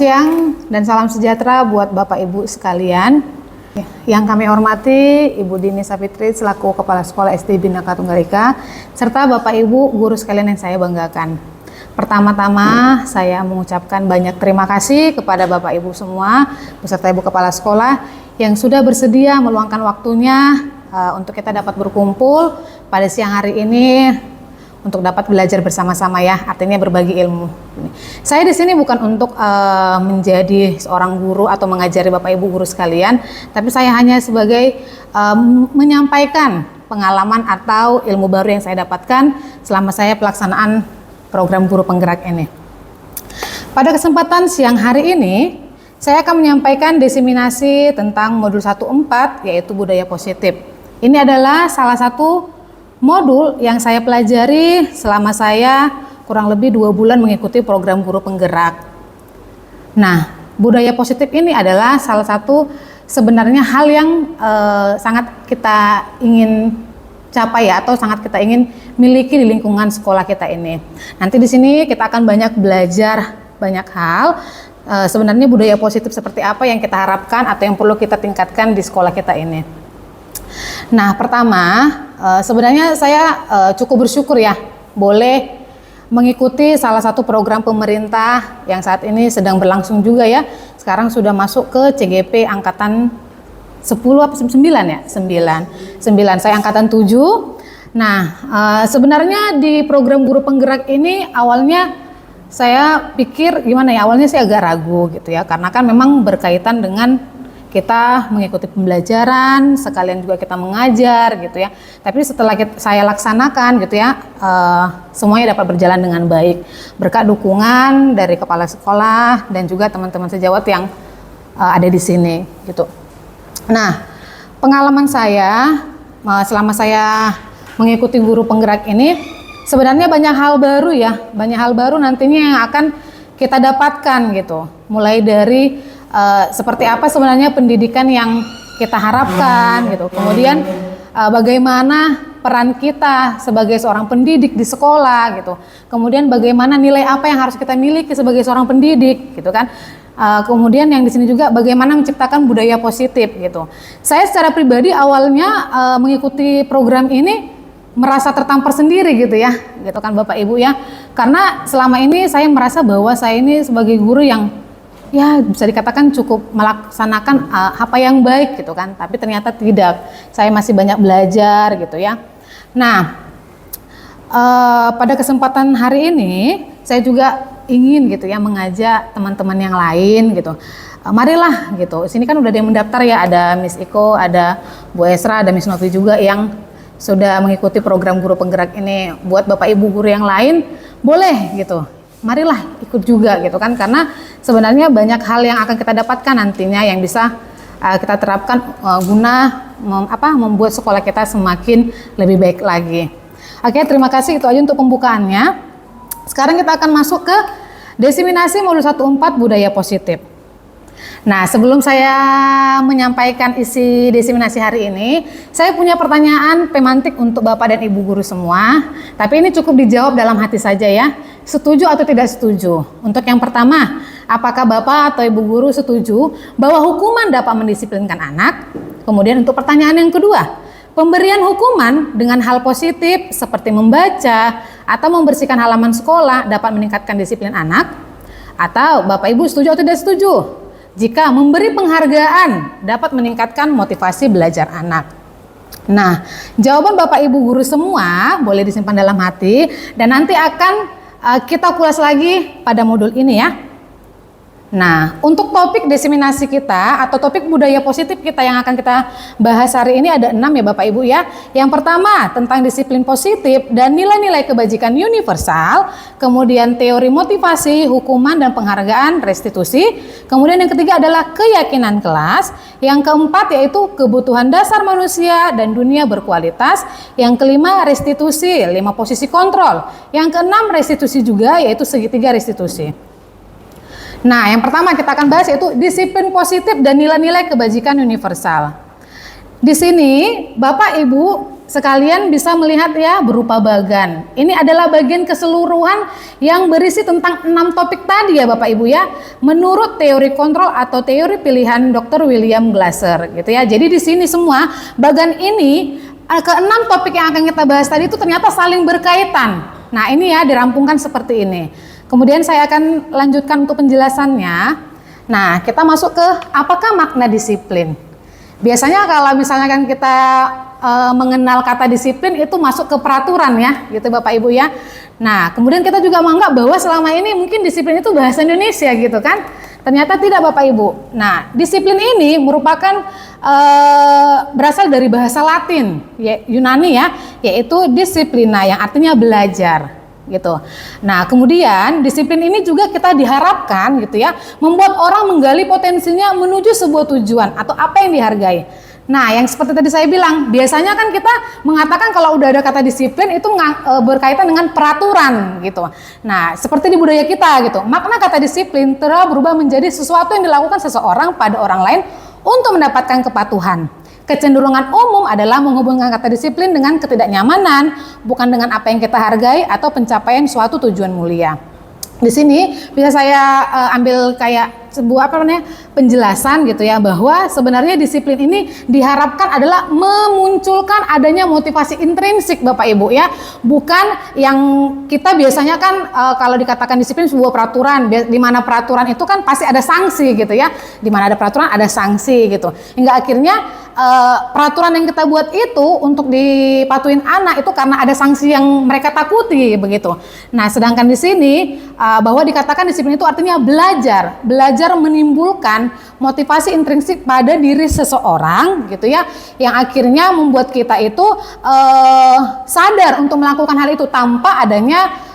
siang dan salam sejahtera buat Bapak Ibu sekalian. Yang kami hormati Ibu Dini Sapitri selaku Kepala Sekolah SD Bhinneka Tunggal Ika, serta Bapak Ibu guru sekalian yang saya banggakan. Pertama-tama saya mengucapkan banyak terima kasih kepada Bapak Ibu semua, beserta Ibu Kepala Sekolah yang sudah bersedia meluangkan waktunya untuk kita dapat berkumpul pada siang hari ini untuk dapat belajar bersama-sama ya, artinya berbagi ilmu. Saya di sini bukan untuk menjadi seorang guru atau mengajari Bapak Ibu guru sekalian, tapi saya hanya sebagai menyampaikan pengalaman atau ilmu baru yang saya dapatkan selama saya pelaksanaan program guru penggerak ini. Pada kesempatan siang hari ini, saya akan menyampaikan diseminasi tentang modul 1.4 yaitu budaya positif. Ini adalah salah satu modul yang saya pelajari selama saya kurang lebih 2 bulan mengikuti program guru penggerak. Nah, budaya positif ini adalah salah satu sebenarnya hal yang sangat kita ingin capai ya, atau sangat kita ingin miliki di lingkungan sekolah kita ini. Nanti di sini kita akan banyak belajar banyak hal. Sebenarnya budaya positif seperti apa yang kita harapkan atau yang perlu kita tingkatkan di sekolah kita ini. Nah, pertama sebenarnya saya cukup bersyukur ya boleh mengikuti salah satu program pemerintah yang saat ini sedang berlangsung juga ya. Sekarang sudah masuk ke CGP angkatan 10 apa 9 ya? 9. Saya angkatan 7. Nah, sebenarnya di program guru penggerak ini awalnya saya pikir gimana ya? Awalnya saya agak ragu gitu ya, karena kan memang berkaitan dengan kita mengikuti pembelajaran, sekalian juga kita mengajar gitu ya. Tapi setelah saya laksanakan gitu ya, semuanya dapat berjalan dengan baik berkat dukungan dari kepala sekolah dan juga teman-teman sejawat yang ada di sini gitu. Nah, pengalaman saya selama saya mengikuti guru penggerak ini sebenarnya banyak hal baru ya, banyak hal baru nantinya yang akan kita dapatkan gitu. Mulai dari seperti apa sebenarnya pendidikan yang kita harapkan gitu. Kemudian bagaimana peran kita sebagai seorang pendidik di sekolah gitu. Kemudian bagaimana nilai apa yang harus kita miliki sebagai seorang pendidik gitu kan. Kemudian yang di sini juga bagaimana menciptakan budaya positif gitu. Saya secara pribadi awalnya mengikuti program ini merasa tertampar sendiri gitu ya, gitu kan Bapak Ibu ya. Karena selama ini saya merasa bahwa saya ini sebagai guru yang ya bisa dikatakan cukup melaksanakan apa yang baik gitu kan, tapi ternyata tidak. Saya masih banyak belajar gitu ya. Nah, pada kesempatan hari ini saya juga ingin gitu ya mengajak teman-teman yang lain gitu. Marilah gitu. Sini kan udah ada yang mendaftar ya, ada Miss Iko, ada Bu Esra, ada Miss Novi juga yang sudah mengikuti program guru penggerak ini. Buat Bapak Ibu guru yang lain boleh gitu. Marilah ikut juga gitu kan, karena sebenarnya banyak hal yang akan kita dapatkan nantinya yang bisa kita terapkan guna membuat sekolah kita semakin lebih baik lagi. Oke, terima kasih, itu aja untuk pembukaannya. Sekarang kita akan masuk ke diseminasi modul 1.4 budaya positif. Nah, sebelum saya menyampaikan isi diseminasi hari ini, saya punya pertanyaan pemantik untuk Bapak dan Ibu guru semua. Tapi ini cukup dijawab dalam hati saja ya. Setuju atau tidak setuju? Untuk yang pertama, apakah Bapak atau Ibu guru setuju bahwa hukuman dapat mendisiplinkan anak? Kemudian untuk pertanyaan yang kedua, pemberian hukuman dengan hal positif seperti membaca atau membersihkan halaman sekolah dapat meningkatkan disiplin anak? Atau Bapak Ibu setuju atau tidak setuju jika memberi penghargaan dapat meningkatkan motivasi belajar anak? Nah, jawaban Bapak Ibu guru semua boleh disimpan dalam hati dan nanti akan kita kulas lagi pada modul ini ya. Nah, untuk topik diseminasi kita atau topik budaya positif kita yang akan kita bahas hari ini ada 6 ya Bapak Ibu ya. Yang pertama tentang disiplin positif dan nilai-nilai kebajikan universal. Kemudian teori motivasi, hukuman dan penghargaan, restitusi. Kemudian yang ketiga adalah keyakinan kelas. Yang keempat yaitu kebutuhan dasar manusia dan dunia berkualitas. Yang kelima restitusi, 5 posisi kontrol. Yang keenam restitusi juga yaitu segitiga restitusi. Nah, yang pertama kita akan bahas yaitu disiplin positif dan nilai-nilai kebajikan universal. Di sini Bapak Ibu sekalian bisa melihat ya berupa bagan. Ini adalah bagian keseluruhan yang berisi tentang 6 topik tadi ya Bapak Ibu ya. Menurut teori kontrol atau teori pilihan Dr. William Glasser gitu ya. Jadi di sini semua bagan ini ke-6 topik yang akan kita bahas tadi itu ternyata saling berkaitan. Nah, ini ya dirampungkan seperti ini. Kemudian saya akan lanjutkan untuk penjelasannya. Nah, kita masuk ke apakah makna disiplin. Biasanya kalau misalnya kan kita mengenal kata disiplin itu masuk ke peraturan ya, gitu Bapak Ibu ya. Nah, kemudian kita juga menganggap bahwa selama ini mungkin disiplin itu bahasa Indonesia gitu kan. Ternyata tidak Bapak Ibu. Nah, disiplin ini merupakan berasal dari bahasa Latin, Yunani ya, yaitu disiplina yang artinya belajar. Gitu. Nah, kemudian disiplin ini juga kita diharapkan gitu ya, membuat orang menggali potensinya menuju sebuah tujuan atau apa yang dihargai. Nah, yang seperti tadi saya bilang, biasanya kan kita mengatakan kalau udah ada kata disiplin itu berkaitan dengan peraturan gitu. Nah, seperti di budaya kita gitu, makna kata disiplin telah berubah menjadi sesuatu yang dilakukan seseorang pada orang lain untuk mendapatkan kepatuhan. Kecenderungan umum adalah menghubungkan kata disiplin dengan ketidaknyamanan, bukan dengan apa yang kita hargai atau pencapaian suatu tujuan mulia. Di sini bisa saya ambil kayak sebuah penjelasan gitu ya, bahwa sebenarnya disiplin ini diharapkan adalah memunculkan adanya motivasi intrinsik Bapak Ibu ya, bukan yang kita biasanya kan kalau dikatakan disiplin sebuah peraturan, di mana peraturan itu kan pasti ada sanksi gitu ya, di mana ada peraturan ada sanksi gitu, hingga akhirnya peraturan yang kita buat itu untuk dipatuhin anak itu karena ada sanksi yang mereka takuti begitu. Nah, sedangkan di sini bahwa dikatakan disiplin itu artinya belajar menimbulkan motivasi intrinsik pada diri seseorang gitu ya, yang akhirnya membuat kita itu sadar untuk melakukan hal itu tanpa adanya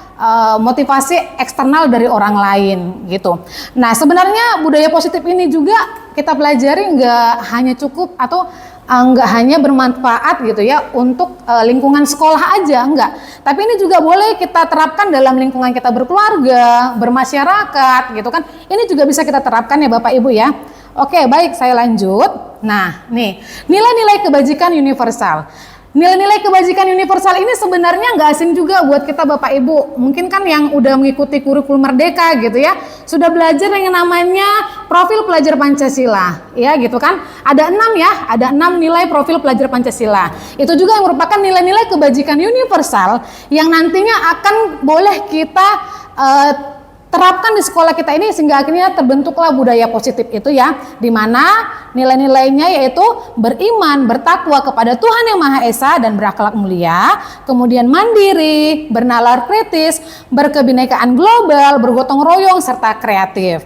motivasi eksternal dari orang lain gitu. Nah, sebenarnya budaya positif ini juga kita pelajari nggak hanya cukup atau nggak hanya bermanfaat gitu ya untuk lingkungan sekolah aja, enggak. Tapi ini juga boleh kita terapkan dalam lingkungan kita berkeluarga, bermasyarakat gitu kan. Ini juga bisa kita terapkan ya Bapak Ibu ya. Oke, baik, saya lanjut. Nah, nih, nilai-nilai kebajikan universal. Nilai-nilai kebajikan universal ini sebenarnya nggak asing juga buat kita Bapak Ibu. Mungkin kan yang udah mengikuti kurikulum Merdeka gitu ya, sudah belajar yang namanya profil pelajar Pancasila, ya gitu kan. Ada 6 ya, ada 6 nilai profil pelajar Pancasila. Itu juga yang merupakan nilai-nilai kebajikan universal yang nantinya akan boleh kita terapkan di sekolah kita ini sehingga akhirnya terbentuklah budaya positif itu ya, di mana nilai-nilainya yaitu beriman, bertakwa kepada Tuhan Yang Maha Esa dan berakhlak mulia, kemudian mandiri, bernalar kritis, berkebinekaan global, bergotong royong serta kreatif.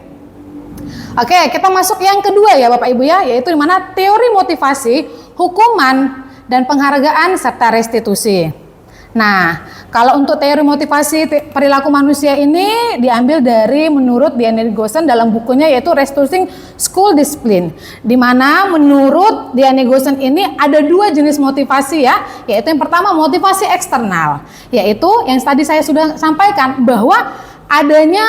Oke, kita masuk yang kedua ya Bapak Ibu ya, yaitu di mana teori motivasi, hukuman dan penghargaan serta restitusi. Nah, kalau untuk teori motivasi perilaku manusia ini diambil dari menurut Diane Gossen dalam bukunya yaitu Restoring School Discipline, di mana menurut Diane Gossen ini ada 2 jenis motivasi ya, yaitu yang pertama motivasi eksternal, yaitu yang tadi saya sudah sampaikan bahwa adanya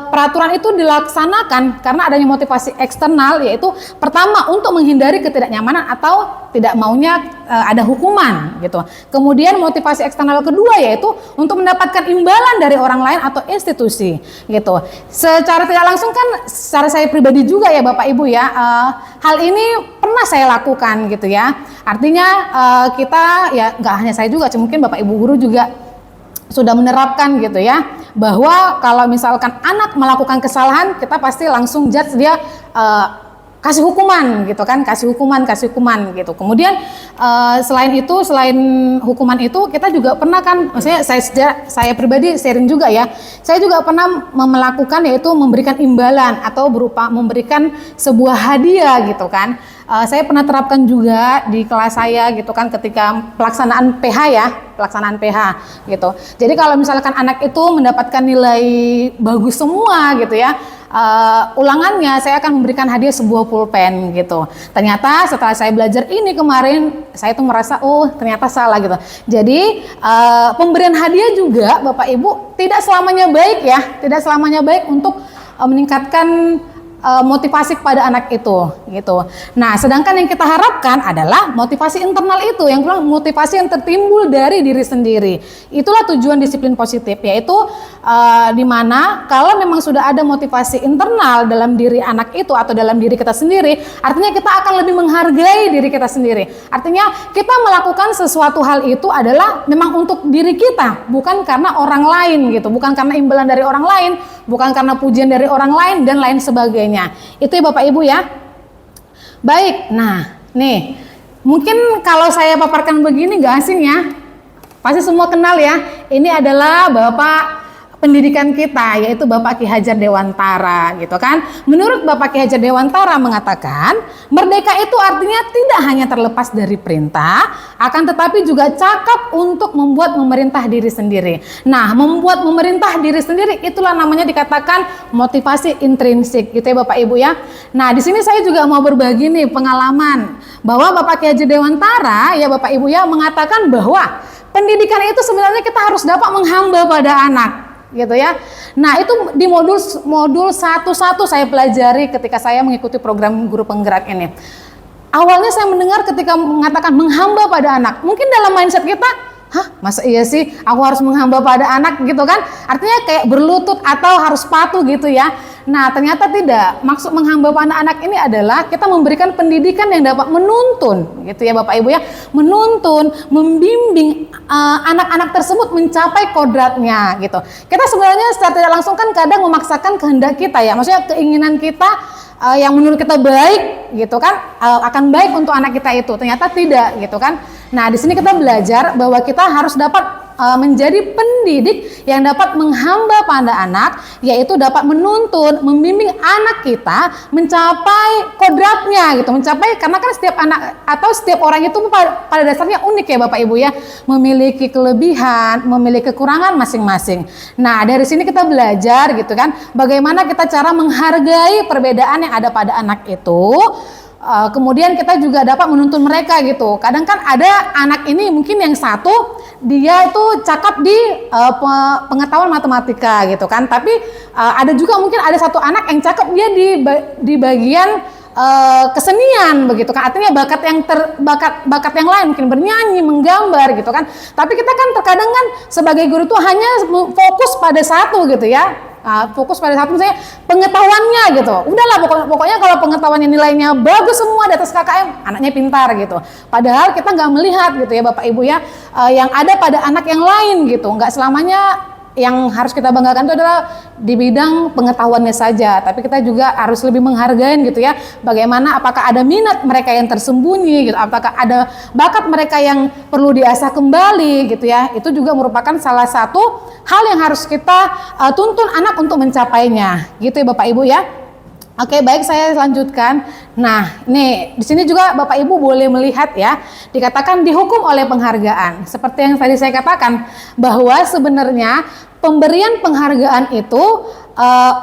peraturan itu dilaksanakan karena adanya motivasi eksternal, yaitu pertama untuk menghindari ketidaknyamanan atau tidak maunya ada hukuman gitu. Kemudian motivasi eksternal kedua yaitu untuk mendapatkan imbalan dari orang lain atau institusi gitu. Secara tidak langsung kan secara saya pribadi juga ya Bapak Ibu ya, hal ini pernah saya lakukan gitu ya. Artinya kita ya nggak hanya saya juga, mungkin Bapak Ibu guru juga sudah menerapkan gitu ya, bahwa kalau misalkan anak melakukan kesalahan kita pasti langsung judge dia, kasih hukuman gitu kan, kasih hukuman gitu. Kemudian selain hukuman itu kita juga pernah kan, maksudnya saya pribadi sharing juga ya, saya juga pernah melakukan yaitu memberikan imbalan atau berupa memberikan sebuah hadiah gitu kan. Saya pernah terapkan juga di kelas saya gitu kan, ketika pelaksanaan PH gitu. Jadi kalau misalkan anak itu mendapatkan nilai bagus semua gitu ya, ulangannya saya akan memberikan hadiah sebuah pulpen gitu. Ternyata setelah saya belajar ini kemarin, saya tuh merasa ternyata salah gitu. Jadi pemberian hadiah juga Bapak Ibu tidak selamanya baik ya, tidak selamanya baik untuk meningkatkan motivasi kepada anak itu gitu. Nah, sedangkan yang kita harapkan adalah motivasi internal itu, yang motivasi yang tertimbul dari diri sendiri. Itulah tujuan disiplin positif, yaitu di mana kalau memang sudah ada motivasi internal dalam diri anak itu atau dalam diri kita sendiri, artinya kita akan lebih menghargai diri kita sendiri. Artinya kita melakukan sesuatu hal itu adalah memang untuk diri kita, bukan karena orang lain gitu, bukan karena imbalan dari orang lain, bukan karena pujian dari orang lain dan lain sebagainya. Itu ya Bapak Ibu ya. Baik, nah nih mungkin kalau saya paparkan begini gak asing ya, pasti semua kenal ya. Ini adalah Bapak pendidikan kita, yaitu Bapak Ki Hajar Dewantara gitu kan. Menurut Bapak Ki Hajar Dewantara mengatakan, merdeka itu artinya tidak hanya terlepas dari perintah, akan tetapi juga cakap untuk membuat memerintah diri sendiri. Nah, membuat memerintah diri sendiri itulah namanya dikatakan motivasi intrinsik gitu ya Bapak Ibu ya. Nah, di sini saya juga mau berbagi nih pengalaman bahwa Bapak Ki Hajar Dewantara ya Bapak Ibu ya mengatakan bahwa pendidikan itu sebenarnya kita harus dapat menghamba pada anak gitu ya. Nah, itu di modul 1.1 saya pelajari ketika saya mengikuti program guru penggerak ini. Awalnya saya mendengar ketika mengatakan menghamba pada anak, mungkin dalam mindset kita, hah, masa iya sih aku harus menghamba pada anak gitu kan? Artinya kayak berlutut atau harus patuh gitu ya. Nah, ternyata tidak. Maksud menghamba pada anak ini adalah kita memberikan pendidikan yang dapat menuntun gitu ya Bapak Ibu ya, menuntun, membimbing anak-anak tersebut mencapai kodratnya gitu. Kita sebenarnya secara tidak langsung kan kadang memaksakan kehendak kita ya, maksudnya keinginan kita yang menurut kita baik gitu kan, akan baik untuk anak kita itu, ternyata tidak gitu kan. Nah, di sini kita belajar bahwa kita harus dapat menjadi pendidik yang dapat menghamba pada anak, yaitu dapat menuntun, membimbing anak kita mencapai kodratnya gitu, mencapai, karena kan setiap anak atau setiap orang itu pada dasarnya unik ya Bapak Ibu ya, memiliki kelebihan, memiliki kekurangan masing-masing. Nah, dari sini kita belajar gitu kan, bagaimana kita cara menghargai perbedaan yang ada pada anak itu. Kemudian kita juga dapat menuntun mereka gitu. Kadang kan ada anak ini mungkin yang satu dia itu cakap di pengetahuan matematika gitu kan, tapi ada juga mungkin ada satu anak yang cakap dia di bagian kesenian begitu kan, artinya bakat yang lain, mungkin bernyanyi, menggambar gitu kan. Tapi kita kan terkadang kan sebagai guru itu hanya fokus pada satu gitu ya. Fokus pada satu, misalnya pengetahuannya gitu. Udahlah pokoknya kalau pengetahuannya nilainya bagus semua di atas KKM, anaknya pintar gitu. Padahal kita nggak melihat gitu ya Bapak Ibu ya, yang ada pada anak yang lain gitu. Nggak selamanya yang harus kita banggakan itu adalah di bidang pengetahuannya saja, tapi kita juga harus lebih menghargai gitu ya, bagaimana apakah ada minat mereka yang tersembunyi gitu, apakah ada bakat mereka yang perlu diasah kembali gitu ya. Itu juga merupakan salah satu hal yang harus kita tuntun anak untuk mencapainya gitu ya Bapak Ibu ya. Oke, baik, saya lanjutkan. Nah, nih di sini juga Bapak Ibu boleh melihat ya, dikatakan dihukum oleh penghargaan. Seperti yang tadi saya katakan, bahwa sebenarnya pemberian penghargaan itu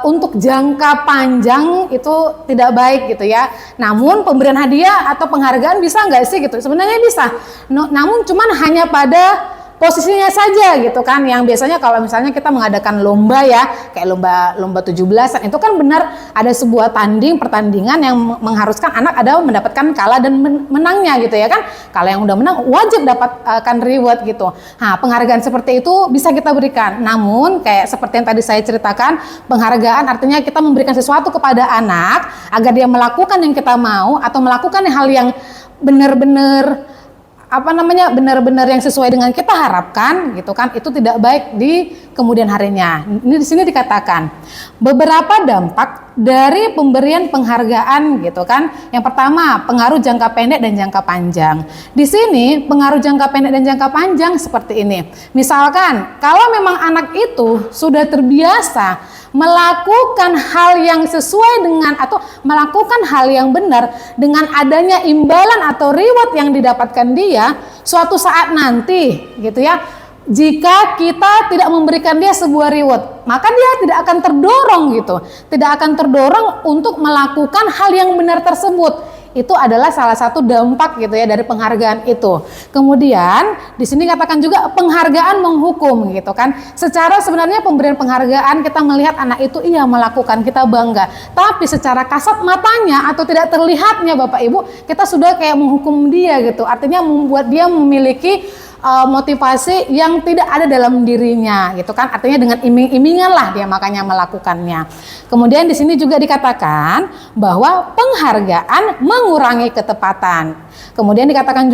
untuk jangka panjang itu tidak baik gitu ya. Namun pemberian hadiah atau penghargaan bisa nggak sih gitu? Sebenarnya bisa. Namun cuman hanya pada posisinya saja gitu kan, yang biasanya kalau misalnya kita mengadakan lomba ya, kayak lomba 17-an itu kan benar ada sebuah pertandingan yang mengharuskan anak ada mendapatkan kalah dan menangnya gitu ya kan. Kalau yang udah menang wajib dapatkan reward gitu. Nah, penghargaan seperti itu bisa kita berikan. Namun kayak seperti yang tadi saya ceritakan, penghargaan artinya kita memberikan sesuatu kepada anak agar dia melakukan yang kita mau atau melakukan hal yang benar-benar benar-benar yang sesuai dengan kita harapkan gitu kan, itu tidak baik di kemudian harinya. Ini di sini dikatakan beberapa dampak dari pemberian penghargaan gitu kan. Yang pertama, pengaruh jangka pendek dan jangka panjang. Di sini pengaruh jangka pendek dan jangka panjang seperti ini. Misalkan kalau memang anak itu sudah terbiasa melakukan hal yang sesuai dengan atau melakukan hal yang benar dengan adanya imbalan atau reward yang didapatkan dia, suatu saat nanti gitu ya, jika kita tidak memberikan dia sebuah reward, maka dia tidak akan terdorong gitu, tidak akan terdorong untuk melakukan hal yang benar tersebut. Itu adalah salah satu dampak gitu ya dari penghargaan itu. Kemudian di sini katakan juga penghargaan menghukum gitu kan. Secara sebenarnya pemberian penghargaan kita melihat anak itu iya melakukan, kita bangga. Tapi secara kasat matanya atau tidak terlihatnya Bapak Ibu, kita sudah kayak menghukum dia gitu. Artinya membuat dia memiliki motivasi yang tidak ada dalam dirinya gitu kan, artinya dengan iming-imingan lah dia makanya melakukannya. Kemudian di sini juga dikatakan bahwa penghargaan mengurangi ketepatan. Kemudian dikatakan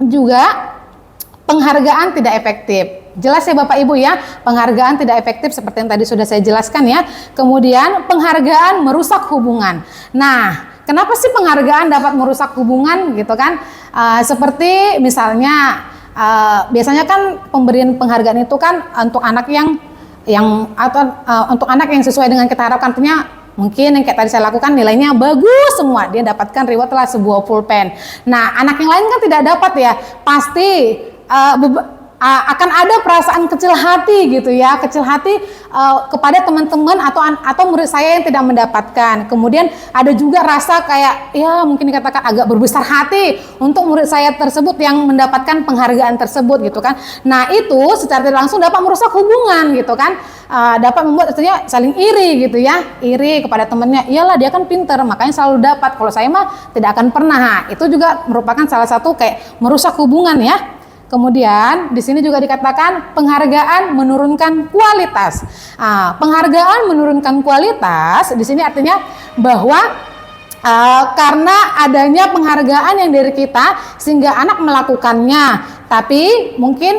juga penghargaan tidak efektif. Jelas ya Bapak Ibu ya, penghargaan tidak efektif seperti yang tadi sudah saya jelaskan ya. Kemudian penghargaan merusak hubungan. Nah, kenapa sih penghargaan dapat merusak hubungan gitu kan? Seperti misalnya biasanya kan pemberian penghargaan itu kan untuk anak yang atau untuk anak yang sesuai dengan kita harapkan, artinya mungkin yang kayak tadi saya lakukan nilainya bagus semua, dia dapatkan reward lah sebuah pulpen. Nah, anak yang lain kan tidak dapat ya, pasti akan ada perasaan kecil hati gitu ya, kecil hati kepada teman-teman atau murid saya yang tidak mendapatkan. Kemudian ada juga rasa kayak ya mungkin dikatakan agak berbesar hati untuk murid saya tersebut yang mendapatkan penghargaan tersebut gitu kan. Nah, itu secara tidak langsung dapat merusak hubungan gitu kan, dapat membuat artinya saling iri gitu ya, iri kepada temannya. Iyalah dia kan pinter makanya selalu dapat, kalau saya mah tidak akan pernah. Nah, itu juga merupakan salah satu kayak merusak hubungan ya. Kemudian di sini juga dikatakan penghargaan menurunkan kualitas. Penghargaan menurunkan kualitas di sini artinya bahwa karena adanya penghargaan yang dari kita sehingga anak melakukannya, tapi mungkin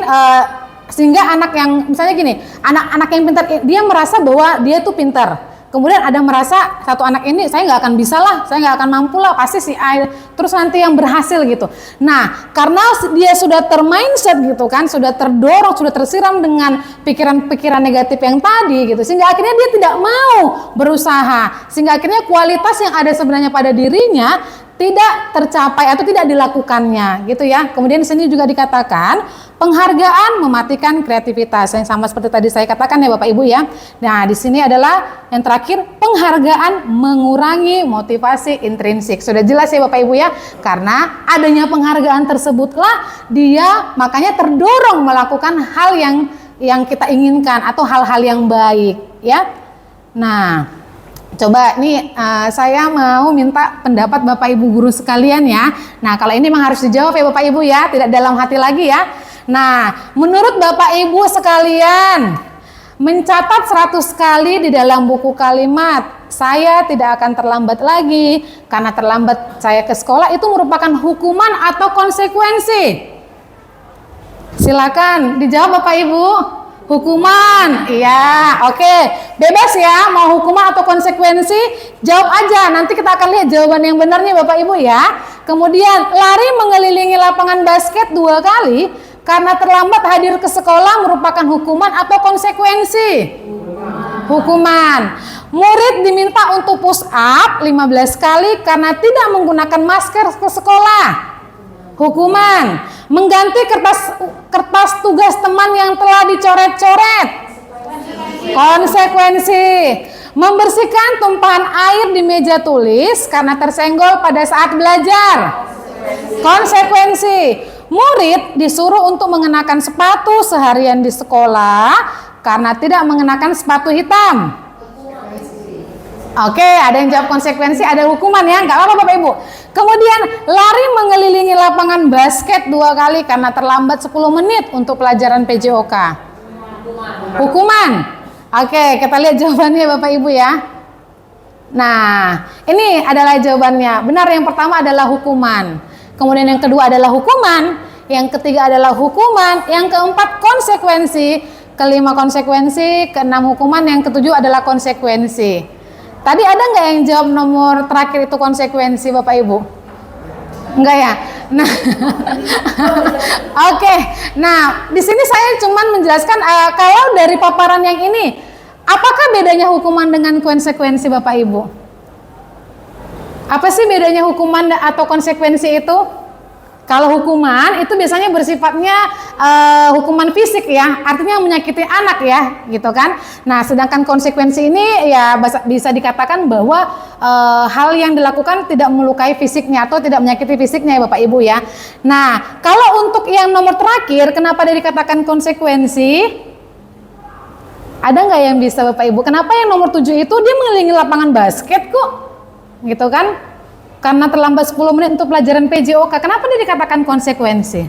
sehingga anak yang misalnya gini, anak-anak yang pintar dia merasa bahwa dia tuh pintar. Kemudian ada merasa satu anak ini saya nggak akan bisa lah, saya nggak akan mampu lah, pasti si A terus nanti yang berhasil gitu. Nah, karena dia sudah termindset gitu kan, sudah terdorong, sudah tersiram dengan pikiran-pikiran negatif yang tadi gitu, sehingga akhirnya dia tidak mau berusaha, sehingga akhirnya kualitas yang ada sebenarnya pada dirinya tidak tercapai atau tidak dilakukannya gitu ya. Kemudian di sini juga dikatakan penghargaan mematikan kreativitas, yang sama seperti tadi saya katakan ya Bapak Ibu ya. Nah, di sini adalah yang terakhir penghargaan mengurangi motivasi intrinsik. Sudah jelas ya Bapak Ibu ya, karena adanya penghargaan tersebutlah dia makanya terdorong melakukan hal yang kita inginkan atau hal-hal yang baik ya. Nah, coba nih saya mau minta pendapat Bapak Ibu guru sekalian ya. Nah, kalau ini memang harus dijawab ya Bapak Ibu ya, tidak dalam hati lagi ya. Nah, menurut Bapak Ibu sekalian, mencatat 100 kali di dalam buku kalimat saya tidak akan terlambat lagi karena terlambat saya ke sekolah itu merupakan hukuman atau konsekuensi? Silakan dijawab Bapak Ibu. Hukuman, iya, oke, bebas ya, mau hukuman atau konsekuensi, jawab aja, nanti kita akan lihat jawaban yang benarnya Bapak Ibu ya. Kemudian, lari mengelilingi lapangan basket 2 kali, karena terlambat hadir ke sekolah merupakan hukuman atau konsekuensi? Hukuman. Murid diminta untuk push up 15 kali karena tidak menggunakan masker ke sekolah? Hukuman. Mengganti kertas tugas teman yang telah dicoret-coret? Konsekuensi. Membersihkan tumpahan air di meja tulis karena tersenggol pada saat belajar? Konsekuensi. Murid disuruh untuk mengenakan sepatu seharian di sekolah karena tidak mengenakan sepatu hitam? Oke, ada yang jawab konsekuensi, ada hukuman ya, nggak apa-apa Bapak Ibu. Kemudian lari mengelilingi lapangan basket 2 kali karena terlambat 10 menit untuk pelajaran PJOK? Hukuman. Oke, kita lihat jawabannya Bapak Ibu ya. Nah, ini adalah jawabannya. Benar, yang pertama adalah hukuman. Kemudian yang kedua adalah hukuman. Yang ketiga adalah hukuman. Yang keempat konsekuensi. Kelima konsekuensi. Keenam hukuman. Yang ketujuh adalah konsekuensi. Tadi ada nggak yang jawab nomor terakhir itu konsekuensi Bapak Ibu? Enggak ya? Nah, oke. Nah, di sini saya cuma menjelaskan kalau dari paparan yang ini, apakah bedanya hukuman dengan konsekuensi Bapak Ibu? Apa sih bedanya hukuman atau konsekuensi itu? Kalau hukuman itu biasanya bersifatnya hukuman fisik ya, artinya menyakiti anak ya, gitu kan. Nah, sedangkan konsekuensi ini ya bisa dikatakan bahwa hal yang dilakukan tidak melukai fisiknya atau tidak menyakiti fisiknya ya Bapak Ibu ya. Nah, kalau untuk yang nomor terakhir, kenapa dia dikatakan konsekuensi? Ada nggak yang bisa Bapak Ibu? Kenapa yang nomor 7 itu dia mengelilingi lapangan basket kok? Gitu kan? Karena terlambat 10 menit untuk pelajaran PJOK. Kenapa dia dikatakan konsekuensi?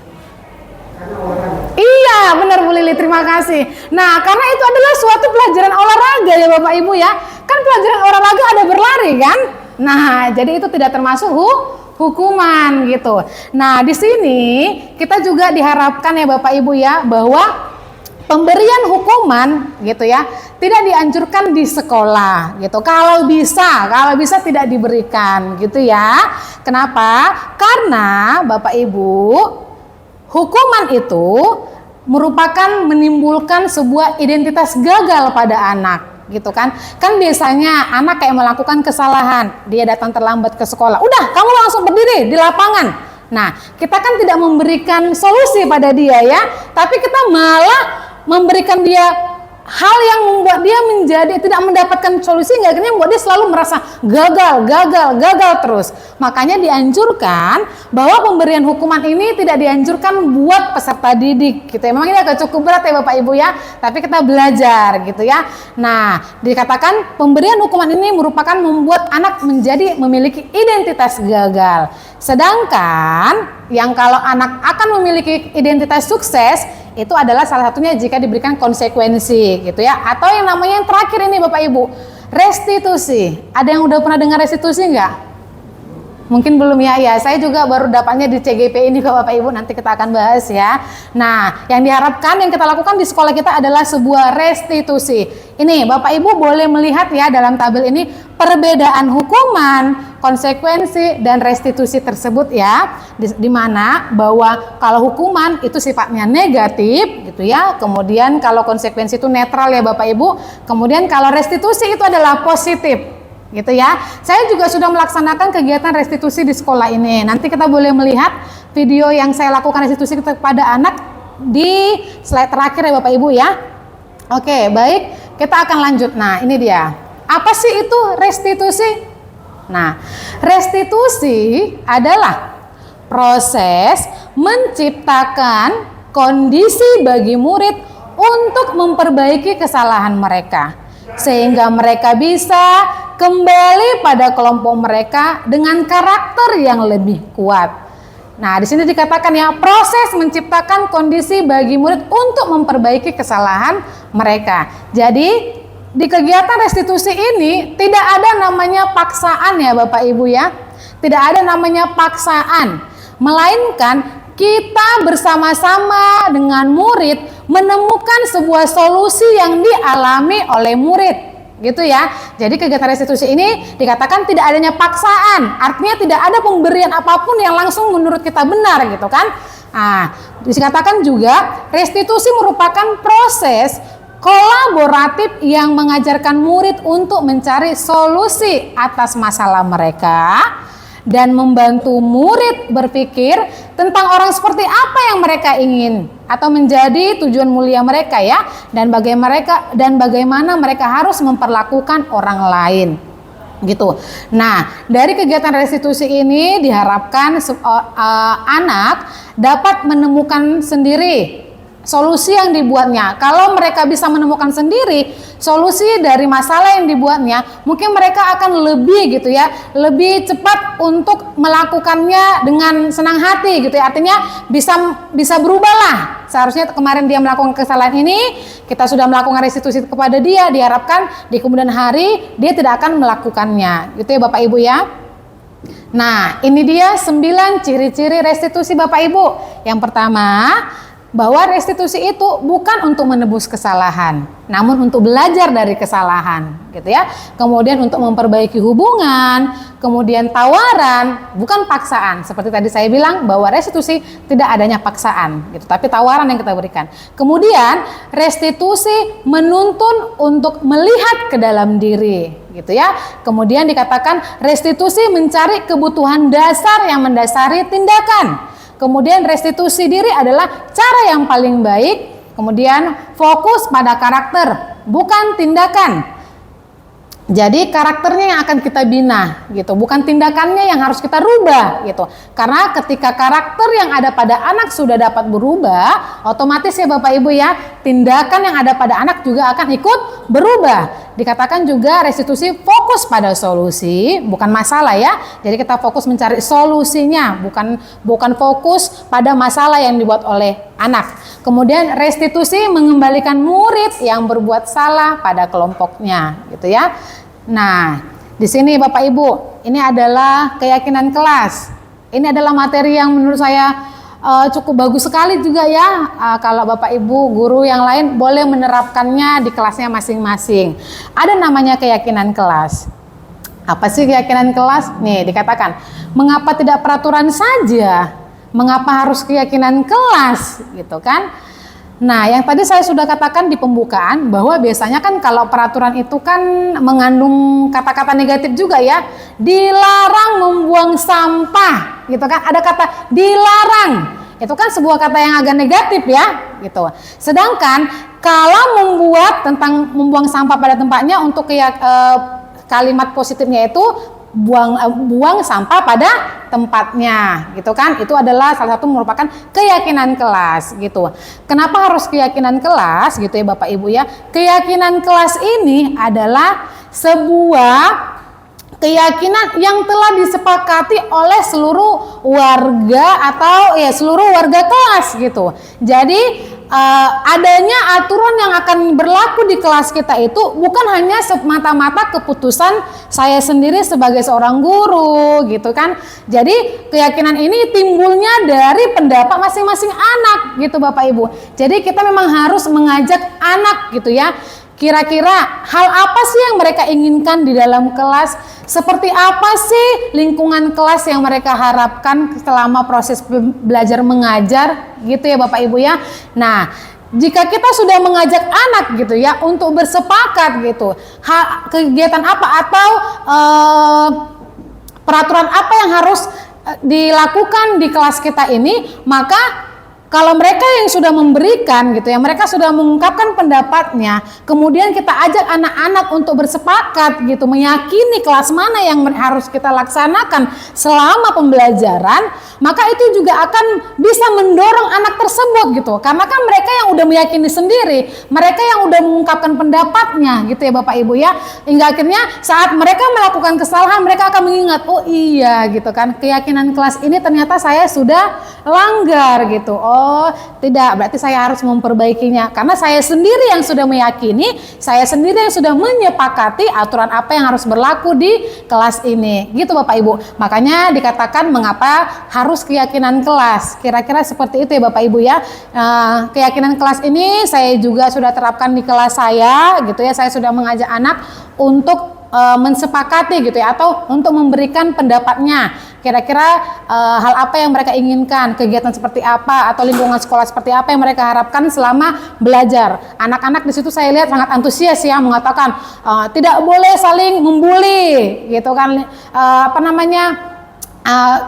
Iya, benar Bu Lili, terima kasih. Nah, karena itu adalah suatu pelajaran olahraga ya Bapak Ibu ya. Kan pelajaran olahraga ada berlari kan? Nah, jadi itu tidak termasuk hukuman gitu. Nah, di sini kita juga diharapkan ya Bapak Ibu ya bahwa pemberian hukuman gitu ya tidak dianjurkan di sekolah gitu. Kalau bisa tidak diberikan gitu ya. Kenapa? Karena Bapak Ibu, hukuman itu merupakan menimbulkan sebuah identitas gagal pada anak gitu kan. Kan biasanya anak kayak melakukan kesalahan, dia datang terlambat ke sekolah. Udah, kamu langsung berdiri di lapangan. Nah, kita kan tidak memberikan solusi pada dia ya, tapi kita malah memberikan dia hal yang membuat dia menjadi tidak mendapatkan solusi, nggak, akhirnya membuat dia selalu merasa gagal terus. Makanya dianjurkan bahwa pemberian hukuman ini tidak dianjurkan buat peserta didik gitu ya. Memang ini agak cukup berat ya Bapak Ibu ya, tapi kita belajar gitu ya. Nah, dikatakan pemberian hukuman ini merupakan membuat anak menjadi memiliki identitas gagal. Sedangkan yang kalau anak akan memiliki identitas sukses itu adalah salah satunya jika diberikan konsekuensi gitu ya. Atau yang namanya yang terakhir ini Bapak Ibu, restitusi. Ada yang udah pernah dengar restitusi enggak? Mungkin belum ya, saya juga baru dapatnya di CGP ini Bapak Ibu, nanti kita akan bahas ya. Nah, yang diharapkan yang kita lakukan di sekolah kita adalah sebuah restitusi. Ini Bapak Ibu boleh melihat ya dalam tabel ini perbedaan hukuman, konsekuensi, dan restitusi tersebut ya. Di mana bahwa kalau hukuman itu sifatnya negatif gitu ya, kemudian kalau konsekuensi itu netral ya Bapak Ibu, kemudian kalau restitusi itu adalah positif gitu ya. Saya juga sudah melaksanakan kegiatan restitusi di sekolah ini. Nanti kita boleh melihat video yang saya lakukan restitusi kepada anak di slide terakhir ya Bapak Ibu ya. Oke, baik, kita akan lanjut. Nah, ini dia. Apa sih itu restitusi? Nah, restitusi adalah proses menciptakan kondisi bagi murid untuk memperbaiki kesalahan mereka, sehingga mereka bisa kembali pada kelompok mereka dengan karakter yang lebih kuat. Nah, di sini dikatakan ya, proses menciptakan kondisi bagi murid untuk memperbaiki kesalahan mereka. Jadi, di kegiatan restitusi ini tidak ada namanya paksaan ya Bapak Ibu ya. Tidak ada namanya paksaan, melainkan kita bersama-sama dengan murid menemukan sebuah solusi yang dialami oleh murid. Gitu ya. Jadi kegiatan restitusi ini dikatakan tidak adanya paksaan, artinya tidak ada pemberian apapun yang langsung menurut kita benar gitu kan. Nah, dikatakan juga restitusi merupakan proses kolaboratif yang mengajarkan murid untuk mencari solusi atas masalah mereka dan membantu murid berpikir tentang orang seperti apa yang mereka ingin atau menjadi tujuan mulia mereka ya, dan bagaimana mereka harus memperlakukan orang lain gitu. Nah, dari kegiatan restitusi ini diharapkan anak dapat menemukan sendiri solusi yang dibuatnya. Kalau mereka bisa menemukan sendiri solusi dari masalah yang dibuatnya, mungkin mereka akan lebih gitu ya, lebih cepat untuk melakukannya dengan senang hati gitu ya. Artinya bisa berubah lah. Seharusnya kemarin dia melakukan kesalahan ini, kita sudah melakukan restitusi kepada dia, diharapkan di kemudian hari dia tidak akan melakukannya. Gitu ya Bapak Ibu ya. Nah, ini dia 9 ciri-ciri restitusi Bapak Ibu. Yang pertama, bahwa restitusi itu bukan untuk menebus kesalahan, namun untuk belajar dari kesalahan, gitu ya. Kemudian untuk memperbaiki hubungan, kemudian tawaran, bukan paksaan. Seperti tadi saya bilang bahwa restitusi tidak adanya paksaan, gitu, tapi tawaran yang kita berikan. Kemudian restitusi menuntun untuk melihat ke dalam diri, gitu ya. Kemudian dikatakan restitusi mencari kebutuhan dasar yang mendasari tindakan. Kemudian restitusi diri adalah cara yang paling baik. Kemudian fokus pada karakter, bukan tindakan. Jadi karakternya yang akan kita bina gitu, bukan tindakannya yang harus kita rubah gitu. Karena ketika karakter yang ada pada anak sudah dapat berubah, otomatis ya Bapak Ibu ya, tindakan yang ada pada anak juga akan ikut berubah. Dikatakan juga restitusi fokus pada solusi, bukan masalah ya. Jadi kita fokus mencari solusinya, bukan fokus pada masalah yang dibuat oleh anak. Kemudian restitusi mengembalikan murid yang berbuat salah pada kelompoknya gitu ya. Nah, di sini Bapak Ibu, ini adalah keyakinan kelas. Ini adalah materi yang menurut saya cukup bagus sekali juga ya. Kalau Bapak Ibu guru yang lain boleh menerapkannya di kelasnya masing-masing. Ada namanya keyakinan kelas. Apa sih keyakinan kelas? Nih dikatakan, mengapa tidak peraturan saja? Mengapa harus keyakinan kelas gitu kan? Nah, yang tadi saya sudah katakan di pembukaan bahwa biasanya kan kalau peraturan itu kan mengandung kata-kata negatif juga ya. Dilarang membuang sampah, gitu kan? Ada kata dilarang. Itu kan sebuah kata yang agak negatif ya, gitu. Sedangkan kalau membuang sampah pada tempatnya untuk kalimat positifnya itu buang sampah pada tempatnya gitu kan, itu adalah salah satu merupakan keyakinan kelas gitu. Kenapa harus keyakinan kelas gitu ya Bapak Ibu ya? Keyakinan kelas ini adalah sebuah keyakinan yang telah disepakati oleh seluruh warga atau ya seluruh warga kelas gitu. Jadi adanya aturan yang akan berlaku di kelas kita itu bukan hanya semata-mata keputusan saya sendiri sebagai seorang guru gitu kan. Jadi keyakinan ini timbulnya dari pendapat masing-masing anak gitu Bapak Ibu. Jadi kita memang harus mengajak anak gitu ya. Kira-kira hal apa sih yang mereka inginkan di dalam kelas? Seperti apa sih lingkungan kelas yang mereka harapkan selama proses belajar mengajar gitu ya Bapak Ibu ya. Nah, jika kita sudah mengajak anak gitu ya untuk bersepakat gitu, kegiatan apa atau peraturan apa yang harus dilakukan di kelas kita ini, maka kalau mereka yang sudah memberikan gitu ya, mereka sudah mengungkapkan pendapatnya, kemudian kita ajak anak-anak untuk bersepakat gitu, meyakini kelas mana yang harus kita laksanakan selama pembelajaran, maka itu juga akan bisa mendorong anak tersebut gitu. Karena kan mereka yang udah meyakini sendiri, mereka yang udah mengungkapkan pendapatnya gitu ya Bapak Ibu ya. Hingga akhirnya saat mereka melakukan kesalahan, mereka akan mengingat, oh iya gitu kan, keyakinan kelas ini ternyata saya sudah langgar gitu. Oh tidak, berarti saya harus memperbaikinya karena saya sendiri yang sudah meyakini, saya sendiri yang sudah menyepakati aturan apa yang harus berlaku di kelas ini gitu Bapak Ibu. Makanya dikatakan mengapa harus keyakinan kelas, kira-kira seperti itu ya Bapak Ibu ya. Keyakinan kelas ini saya juga sudah terapkan di kelas saya gitu ya. Saya sudah mengajak anak untuk mensepakati gitu ya, atau untuk memberikan pendapatnya. Kira-kira hal apa yang mereka inginkan, kegiatan seperti apa, atau lingkungan sekolah seperti apa yang mereka harapkan selama belajar. Anak-anak di situ saya lihat sangat antusias ya, mengatakan tidak boleh saling membuli, gitu kan,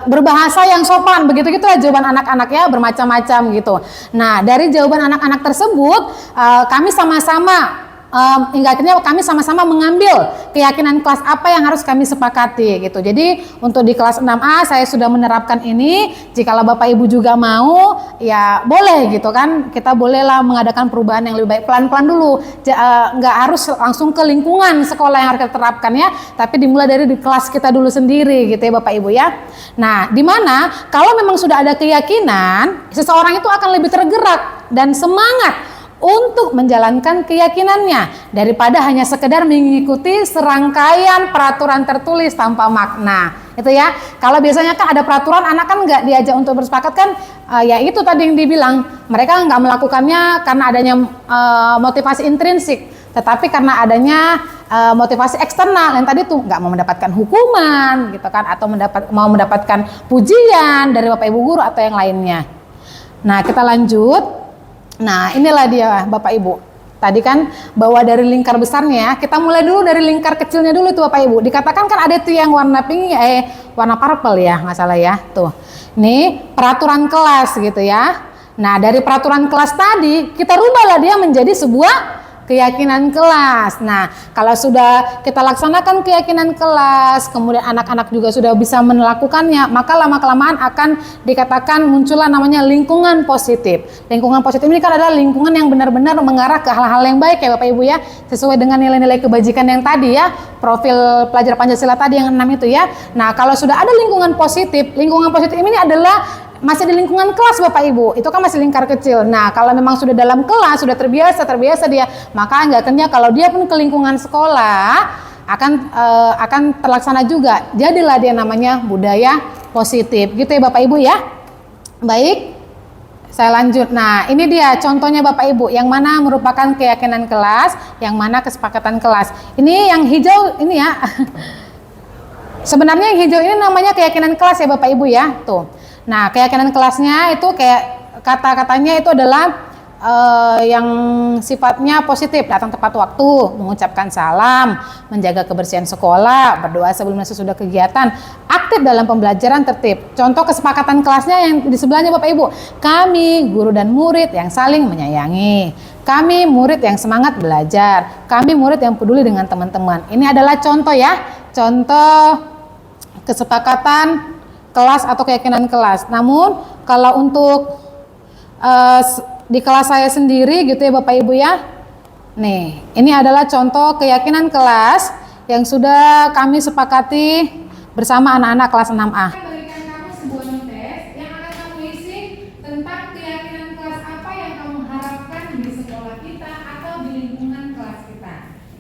berbahasa yang sopan, begitu-gitulah jawaban anak-anak ya, bermacam-macam gitu. Nah, dari jawaban anak-anak tersebut, kami sama-sama hingga akhirnya kami sama-sama mengambil keyakinan kelas apa yang harus kami sepakati gitu. Jadi untuk di kelas 6A saya sudah menerapkan ini. Jikalau Bapak Ibu juga mau, ya boleh gitu kan. Kita bolehlah mengadakan perubahan yang lebih baik, pelan-pelan dulu. Nggak harus langsung ke lingkungan sekolah yang harus kita terapkan ya, tapi dimulai dari di kelas kita dulu sendiri gitu ya Bapak Ibu ya. Nah, dimana kalau memang sudah ada keyakinan, seseorang itu akan lebih tergerak dan semangat untuk menjalankan keyakinannya daripada hanya sekedar mengikuti serangkaian peraturan tertulis tanpa makna. Itu ya. Kalau biasanya kan ada peraturan, anak kan nggak diajak untuk bersepakat kan, ya itu tadi yang dibilang, mereka nggak melakukannya karena adanya motivasi intrinsik, tetapi karena adanya motivasi eksternal yang tadi tuh nggak mau mendapatkan hukuman gitu kan, atau mau mendapatkan pujian dari Bapak Ibu guru atau yang lainnya. Nah, kita lanjut. Nah, inilah dia Bapak Ibu. Tadi kan bawa dari lingkar besarnya, kita mulai dulu dari lingkar kecilnya dulu tuh Bapak Ibu. Dikatakan kan ada tuh yang warna pink, warna purple ya, nggak salah ya. Tuh. Ini peraturan kelas gitu ya. Nah, dari peraturan kelas tadi kita rubahlah dia menjadi sebuah keyakinan kelas. Nah, kalau sudah kita laksanakan keyakinan kelas, kemudian anak-anak juga sudah bisa melakukannya, maka lama-kelamaan akan dikatakan muncullah namanya lingkungan positif. Lingkungan positif ini kan adalah lingkungan yang benar-benar mengarah ke hal-hal yang baik ya Bapak Ibu ya, sesuai dengan nilai-nilai kebajikan yang tadi ya, profil pelajar Pancasila tadi yang 6 itu ya. Nah, kalau sudah ada lingkungan positif ini adalah masih di lingkungan kelas Bapak Ibu, itu kan masih lingkar kecil. Nah, kalau memang sudah dalam kelas, sudah terbiasa dia, maka hendaknya kalau dia pun ke lingkungan sekolah akan terlaksana juga. Jadilah dia namanya budaya positif, gitu ya Bapak Ibu ya. Baik, saya lanjut. Nah, ini dia contohnya Bapak Ibu, yang mana merupakan keyakinan kelas, yang mana kesepakatan kelas. Ini yang hijau ini ya. Sebenarnya yang hijau ini namanya keyakinan kelas ya Bapak Ibu ya, tuh. Nah, keyakinan kelasnya itu kayak kata-katanya itu adalah yang sifatnya positif, datang tepat waktu, mengucapkan salam, menjaga kebersihan sekolah, berdoa sebelum dan sesudah kegiatan, aktif dalam pembelajaran, tertib. Contoh kesepakatan kelasnya yang di sebelahnya Bapak Ibu, kami guru dan murid yang saling menyayangi, kami murid yang semangat belajar, kami murid yang peduli dengan teman-teman. Ini adalah contoh ya, contoh kesepakatan kelas atau keyakinan kelas. Namun kalau untuk di kelas saya sendiri gitu ya Bapak Ibu ya, nih ini adalah contoh keyakinan kelas yang sudah kami sepakati bersama anak-anak kelas 6A. Berikan kamu sebuah notes yang akan kamu isi tentang keyakinan kelas apa yang kamu harapkan di sekolah kita atau di lingkungan kelas kita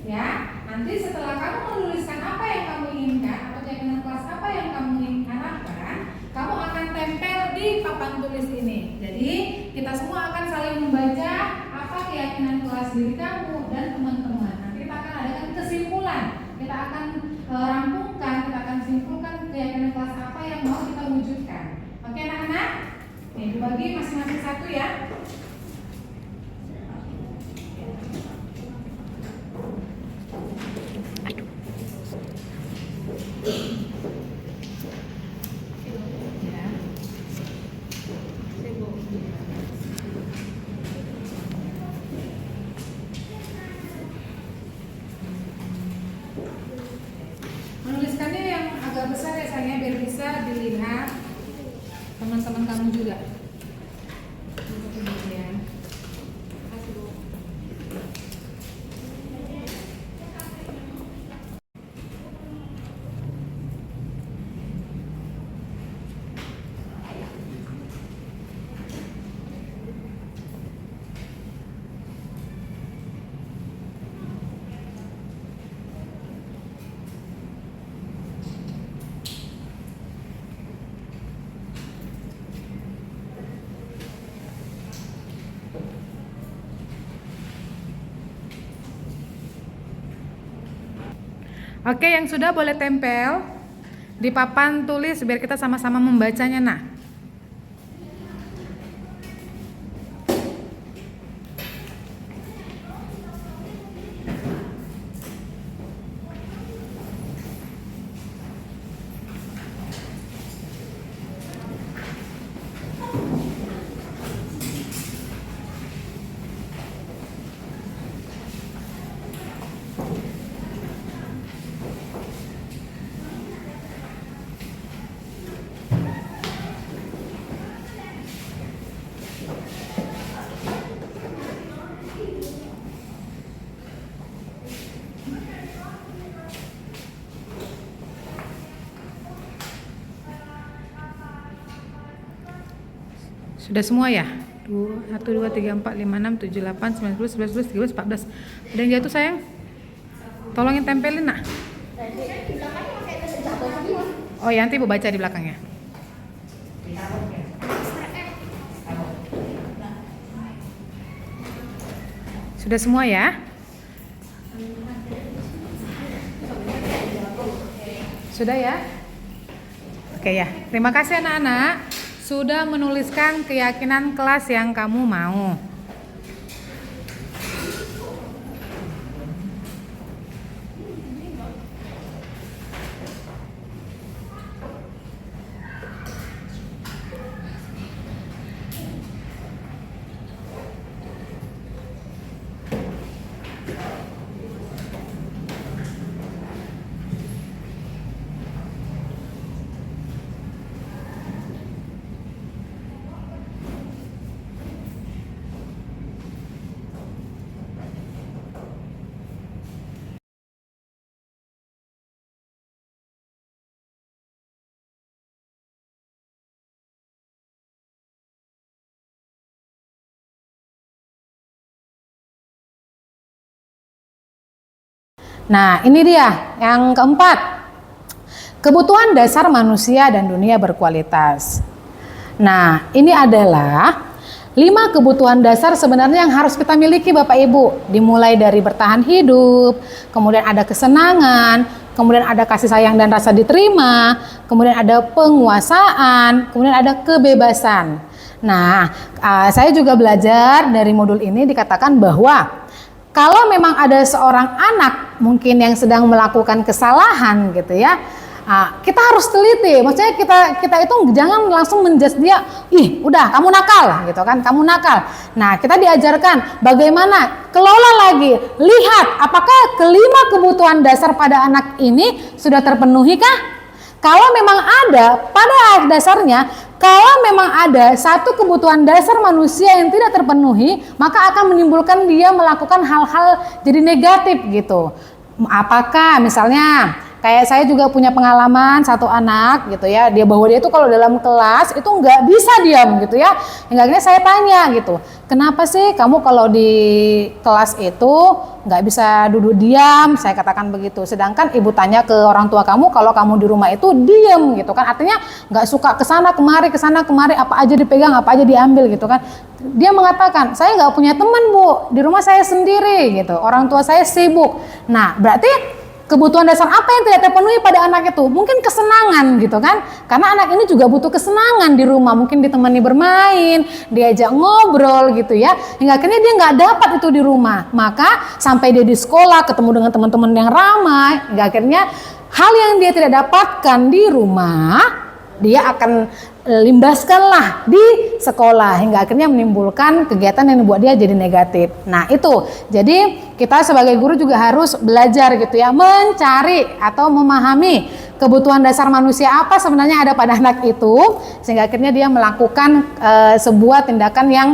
ya. Nanti setelah kamu menuliskan apa yang kamu inginkan atau keyakinan kelas apa yang kamu harapkan, kamu akan tempel di papan tulis ini. Jadi kita semua akan saling membaca apa keyakinan kelas diri kamu dan teman-teman. Nanti kita akan adakan kesimpulan. Kita akan rampungkan, kita akan simpulkan keyakinan kelas apa yang mau kita wujudkan. Oke anak-anak? Nih dibagi masing-masing satu ya. Menuliskannya yang agak besar ya sayangnya biar bisa dilihat teman-teman kamu juga. Oke, yang sudah boleh tempel di papan tulis biar kita sama-sama membacanya. Nah, sudah semua ya? 1, 2, 3, 4, 5, 6, 7, 8, 9, 10, 11, 12, 13, 14. Ada yang jatuh sayang? Tolongin tempelin nak. Oh ya, nanti ibu baca di belakangnya. Sudah semua ya? Sudah ya? Oke ya, terima kasih anak-anak sudah menuliskan keyakinan kelas yang kamu mau. Nah, ini dia yang keempat. Kebutuhan dasar manusia dan dunia berkualitas. Nah, ini adalah 5 kebutuhan dasar sebenarnya yang harus kita miliki Bapak Ibu. Dimulai dari bertahan hidup, kemudian ada kesenangan, kemudian ada kasih sayang dan rasa diterima, kemudian ada penguasaan, kemudian ada kebebasan. Nah, saya juga belajar dari modul ini dikatakan bahwa kalau memang ada seorang anak mungkin yang sedang melakukan kesalahan gitu ya, kita harus teliti, maksudnya kita itu jangan langsung menjudge dia, ih udah kamu nakal gitu kan, kamu nakal. Nah, kita diajarkan bagaimana kelola lagi, lihat apakah kelima kebutuhan dasar pada anak ini sudah terpenuhi kah? Kalau memang ada, pada dasarnya kalau memang ada satu kebutuhan dasar manusia yang tidak terpenuhi, maka akan menimbulkan dia melakukan hal-hal jadi negatif gitu. Apakah misalnya kayak saya juga punya pengalaman satu anak gitu ya, bahwa dia itu kalau dalam kelas itu nggak bisa diam gitu ya. Hingga akhirnya saya tanya gitu, kenapa sih kamu kalau di kelas itu nggak bisa duduk diam? Saya katakan begitu. Sedangkan ibu tanya ke orang tua kamu, kalau kamu di rumah itu diam gitu kan, artinya nggak suka kesana kemari, apa aja dipegang, apa aja diambil gitu kan. Dia mengatakan, saya nggak punya teman Bu, di rumah saya sendiri gitu, orang tua saya sibuk. Nah, berarti kebutuhan dasar apa yang tidak terpenuhi pada anak itu? Mungkin kesenangan gitu kan, karena anak ini juga butuh kesenangan di rumah, mungkin ditemani bermain, diajak ngobrol gitu ya, hingga akhirnya dia nggak dapat itu di rumah. Maka sampai dia di sekolah ketemu dengan teman-teman yang ramai, hingga akhirnya hal yang dia tidak dapatkan di rumah dia akan limbaskanlah di sekolah, hingga akhirnya menimbulkan kegiatan yang membuat dia jadi negatif. Nah itu, jadi kita sebagai guru juga harus belajar gitu ya, mencari atau memahami kebutuhan dasar manusia apa sebenarnya ada pada anak itu, sehingga akhirnya dia melakukan sebuah tindakan yang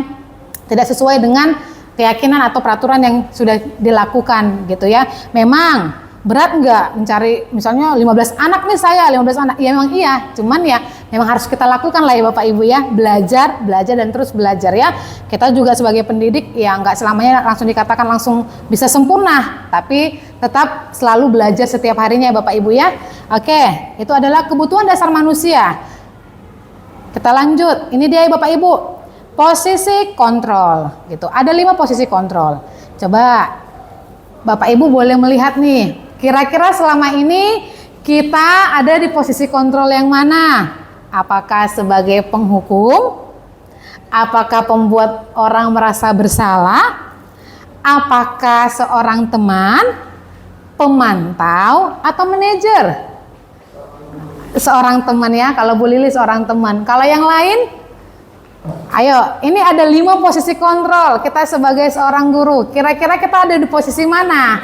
tidak sesuai dengan keyakinan atau peraturan yang sudah dilakukan gitu ya. Memang berat enggak mencari misalnya 15 anak nih, saya 15 anak, ya memang iya, cuman ya memang harus kita lakukan lah ya Bapak Ibu ya, belajar dan terus belajar ya. Kita juga sebagai pendidik ya enggak selamanya langsung dikatakan langsung bisa sempurna, tapi tetap selalu belajar setiap harinya ya Bapak Ibu ya. Oke, itu adalah kebutuhan dasar manusia. Kita lanjut, ini dia ya Bapak Ibu, posisi kontrol gitu. Ada 5 posisi kontrol. Coba Bapak Ibu boleh melihat nih, kira-kira selama ini kita ada di posisi kontrol yang mana? Apakah sebagai penghukum? Apakah pembuat orang merasa bersalah? Apakah seorang teman, pemantau, atau manajer? Seorang teman ya, kalau Bu Lili seorang teman. Kalau yang lain? Ayo, ini ada 5 posisi kontrol kita sebagai seorang guru. Kira-kira kita ada di posisi mana?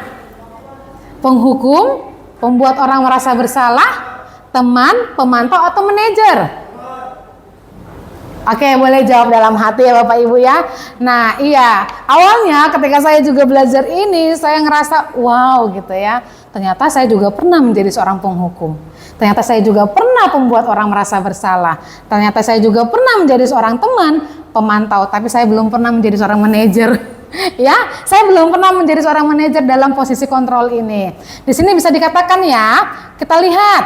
Penghukum, pembuat orang merasa bersalah, teman, pemantau, atau manajer? Oke, boleh jawab dalam hati ya Bapak Ibu ya. Nah iya, awalnya ketika saya juga belajar ini, saya ngerasa wow gitu ya. Ternyata saya juga pernah menjadi seorang penghukum. Ternyata saya juga pernah membuat orang merasa bersalah. Ternyata saya juga pernah menjadi seorang teman, pemantau, tapi saya belum pernah menjadi seorang manajer. Ya, saya belum pernah menjadi seorang manajer dalam posisi kontrol ini. Di sini bisa dikatakan ya, kita lihat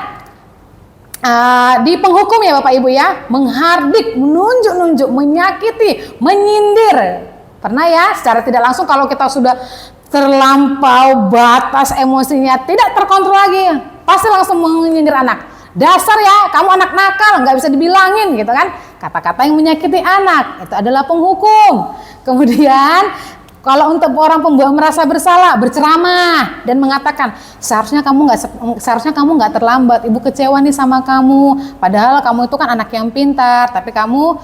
di penghukum ya Bapak Ibu ya, menghardik, menunjuk-nunjuk, menyakiti, menyindir. Pernah ya, secara tidak langsung kalau kita sudah terlampau batas emosinya, tidak terkontrol lagi, pasti langsung menyindir anak. Dasar ya, kamu anak nakal, nggak bisa dibilangin gitu kan. Kata-kata yang menyakiti anak, itu adalah penghukum. Kemudian kalau untuk orang pembuat merasa bersalah, berceramah dan mengatakan seharusnya kamu nggak terlambat. Ibu kecewa nih sama kamu. Padahal kamu itu kan anak yang pintar, tapi kamu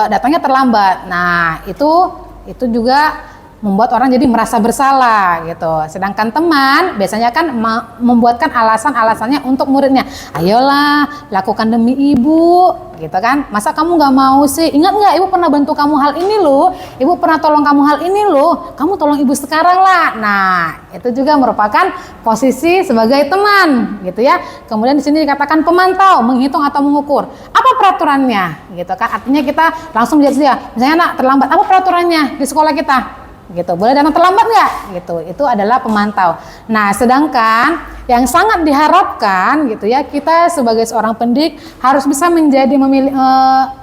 datangnya terlambat. Nah itu juga membuat orang jadi merasa bersalah gitu. Sedangkan teman biasanya kan membuatkan alasan-alasannya untuk muridnya. Ayolah, lakukan demi ibu, gitu kan. Masa kamu nggak mau sih? Ingat nggak, ibu pernah bantu kamu hal ini loh. Ibu pernah tolong kamu hal ini loh. Kamu tolong ibu sekarang lah. Nah, itu juga merupakan posisi sebagai teman, gitu ya. Kemudian di sini dikatakan pemantau, menghitung atau mengukur. Apa peraturannya, gitu kan? Artinya kita langsung menjadi dia. Misalnya anak terlambat, apa peraturannya di sekolah kita? gitu. Boleh datang terlambat nggak? Gitu. Itu adalah pemantau. Nah, sedangkan yang sangat diharapkan gitu ya, kita sebagai seorang pendidik harus bisa menjadi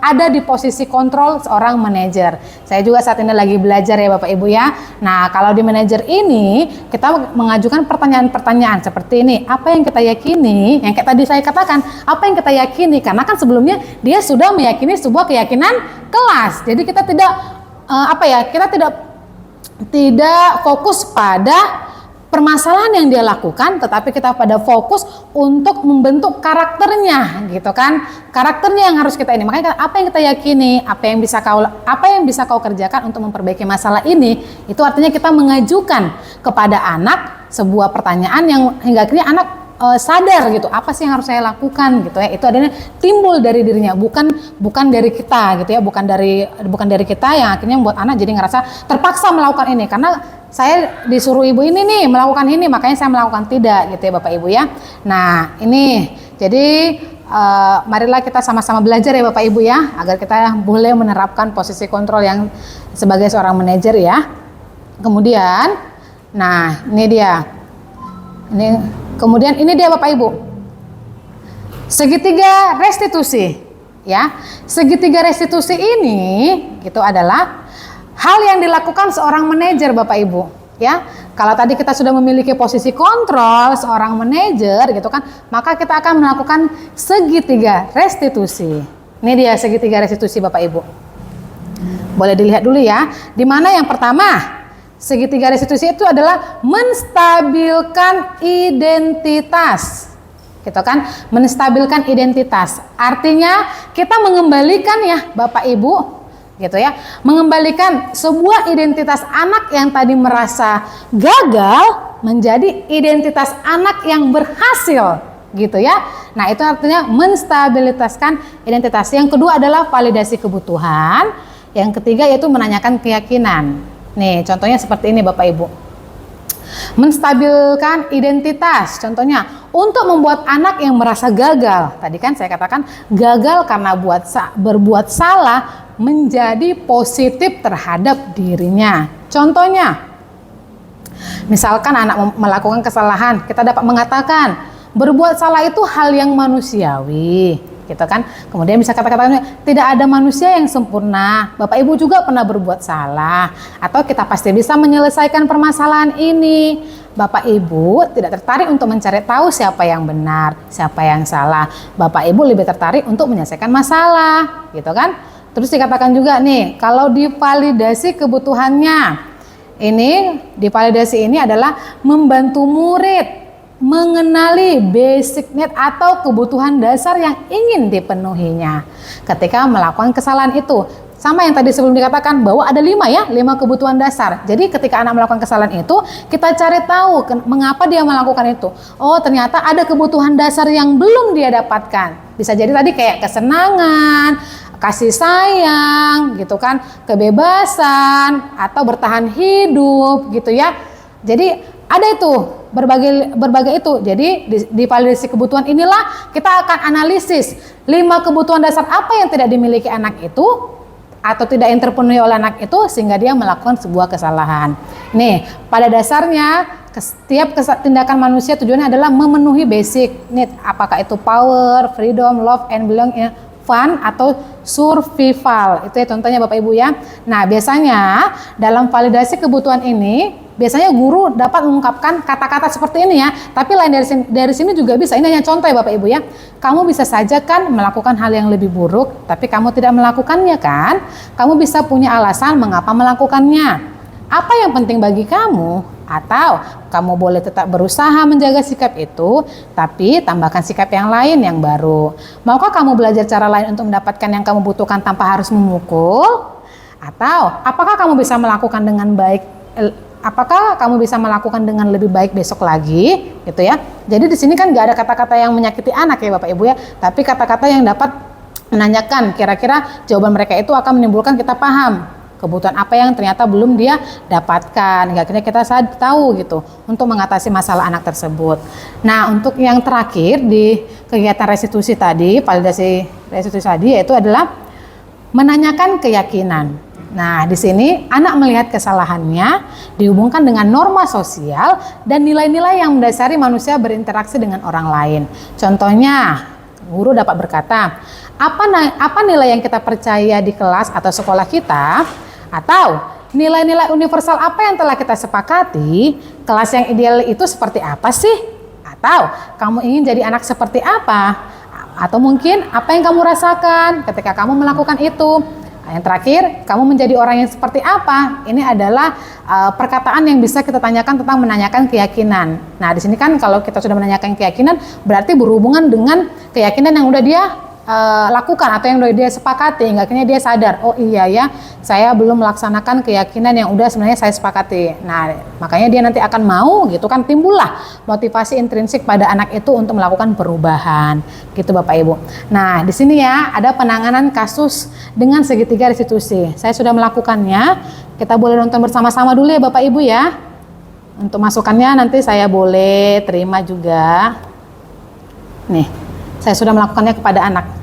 ada di posisi kontrol seorang manajer. Saya juga saat ini lagi belajar ya Bapak Ibu ya. Nah, kalau di manajer ini kita mengajukan pertanyaan-pertanyaan seperti ini. Apa yang kita yakini? Yang kayak tadi saya katakan, apa yang kita yakini? Karena kan sebelumnya dia sudah meyakini sebuah keyakinan kelas. Jadi kita kita tidak fokus pada permasalahan yang dia lakukan, tetapi kita pada fokus untuk membentuk karakternya, gitu kan? Karakternya yang harus kita ini. Makanya apa yang kita yakini, apa yang bisa kau kerjakan untuk memperbaiki masalah ini, itu artinya kita mengajukan kepada anak sebuah pertanyaan yang hingga akhirnya anak sadar gitu, apa sih yang harus saya lakukan gitu ya. Itu adanya timbul dari dirinya, bukan dari kita gitu ya, bukan dari kita yang akhirnya membuat anak jadi ngerasa terpaksa melakukan ini karena saya disuruh ibu ini nih melakukan ini, makanya saya melakukan, tidak gitu ya Bapak Ibu ya. Nah, ini jadi marilah kita sama-sama belajar ya Bapak Ibu ya, agar kita boleh menerapkan posisi kontrol yang sebagai seorang manajer ya. Kemudian, nah ini dia. Kemudian ini dia Bapak Ibu, segitiga restitusi ya. Segitiga restitusi ini itu adalah hal yang dilakukan seorang manajer Bapak Ibu ya. Kalau tadi kita sudah memiliki posisi kontrol seorang manajer gitu kan, maka kita akan melakukan segitiga restitusi. Ini dia segitiga restitusi Bapak Ibu. Boleh dilihat dulu ya. Di mana yang pertama, segitiga restitusi itu adalah menstabilkan identitas, gitu kan? Menstabilkan identitas, artinya kita mengembalikan ya Bapak Ibu, gitu ya, mengembalikan sebuah identitas anak yang tadi merasa gagal menjadi identitas anak yang berhasil, gitu ya. Nah, itu artinya menstabilitaskan identitas. Yang kedua adalah validasi kebutuhan, yang ketiga yaitu menanyakan keyakinan. Nih, contohnya seperti ini Bapak Ibu. Menstabilkan identitas, contohnya untuk membuat anak yang merasa gagal. Tadi kan saya katakan gagal karena berbuat salah menjadi positif terhadap dirinya. Contohnya, misalkan anak melakukan kesalahan, kita dapat mengatakan berbuat salah itu hal yang manusiawi, gitu kan. Kemudian bisa kata-kata tidak ada manusia yang sempurna, Bapak Ibu juga pernah berbuat salah, atau kita pasti bisa menyelesaikan permasalahan ini. Bapak Ibu tidak tertarik untuk mencari tahu siapa yang benar, siapa yang salah. Bapak Ibu lebih tertarik untuk menyelesaikan masalah, gitu kan. Terus dikatakan juga nih, kalau divalidasi kebutuhannya, ini divalidasi ini adalah membantu murid mengenali basic need atau kebutuhan dasar yang ingin dipenuhinya ketika melakukan kesalahan itu. Sama yang tadi sebelum dikatakan bahwa ada 5 kebutuhan dasar. Jadi ketika anak melakukan kesalahan itu, kita cari tahu mengapa dia melakukan itu. Oh, ternyata ada kebutuhan dasar yang belum dia dapatkan. Bisa jadi tadi kayak kesenangan, kasih sayang gitu kan, kebebasan, atau bertahan hidup gitu ya. Jadi ada itu berbagai itu. Jadi di validasi kebutuhan inilah kita akan analisis 5 kebutuhan dasar apa yang tidak dimiliki anak itu atau tidak yang terpenuhi oleh anak itu sehingga dia melakukan sebuah kesalahan. Nih, pada dasarnya setiap tindakan manusia tujuannya adalah memenuhi basic need, apakah itu power, freedom, love, and belonging, fun, atau survival. Itu ya contohnya Bapak Ibu ya. Nah, biasanya dalam validasi kebutuhan ini biasanya guru dapat mengungkapkan kata-kata seperti ini ya. Tapi lain dari sini juga bisa. Ini hanya contoh ya Bapak Ibu ya. Kamu bisa saja kan melakukan hal yang lebih buruk, tapi kamu tidak melakukannya kan? Kamu bisa punya alasan mengapa melakukannya. Apa yang penting bagi kamu? Atau kamu boleh tetap berusaha menjaga sikap itu, tapi tambahkan sikap yang lain yang baru. Maukah kamu belajar cara lain untuk mendapatkan yang kamu butuhkan tanpa harus memukul? Atau apakah kamu bisa melakukan dengan baik? Apakah kamu bisa melakukan dengan lebih baik besok lagi, gitu ya? Jadi di sini kan nggak ada kata-kata yang menyakiti anak ya Bapak Ibu ya, tapi kata-kata yang dapat menanyakan kira-kira jawaban mereka itu akan menimbulkan kita paham kebutuhan apa yang ternyata belum dia dapatkan. Akhirnya kita tahu gitu untuk mengatasi masalah anak tersebut. Nah, untuk yang terakhir di kegiatan restitusi tadi, validasi restitusi tadi, yaitu adalah menanyakan keyakinan. Nah, di sini anak melihat kesalahannya dihubungkan dengan norma sosial dan nilai-nilai yang mendasari manusia berinteraksi dengan orang lain. Contohnya, guru dapat berkata, apa nilai yang kita percaya di kelas atau sekolah kita? Atau nilai-nilai universal apa yang telah kita sepakati? Kelas yang ideal itu seperti apa sih? Atau kamu ingin jadi anak seperti apa? Atau mungkin apa yang kamu rasakan ketika kamu melakukan itu? Yang terakhir, kamu menjadi orang yang seperti apa? Ini adalah perkataan yang bisa kita tanyakan tentang menanyakan keyakinan. Nah, di sini kan kalau kita sudah menanyakan keyakinan, berarti berhubungan dengan keyakinan yang udah dia lakukan atau yang udah dia sepakati, hingga akhirnya dia sadar, oh iya ya, saya belum melaksanakan keyakinan yang udah sebenarnya saya sepakati. Nah, makanya dia nanti akan mau gitu kan, timbullah motivasi intrinsik pada anak itu untuk melakukan perubahan, gitu Bapak Ibu. Nah, di sini ya ada penanganan kasus dengan segitiga restitusi. Saya sudah melakukannya. Kita boleh nonton bersama-sama dulu ya Bapak Ibu ya. Untuk masukannya nanti saya boleh terima juga. Nih, saya sudah melakukannya kepada anak.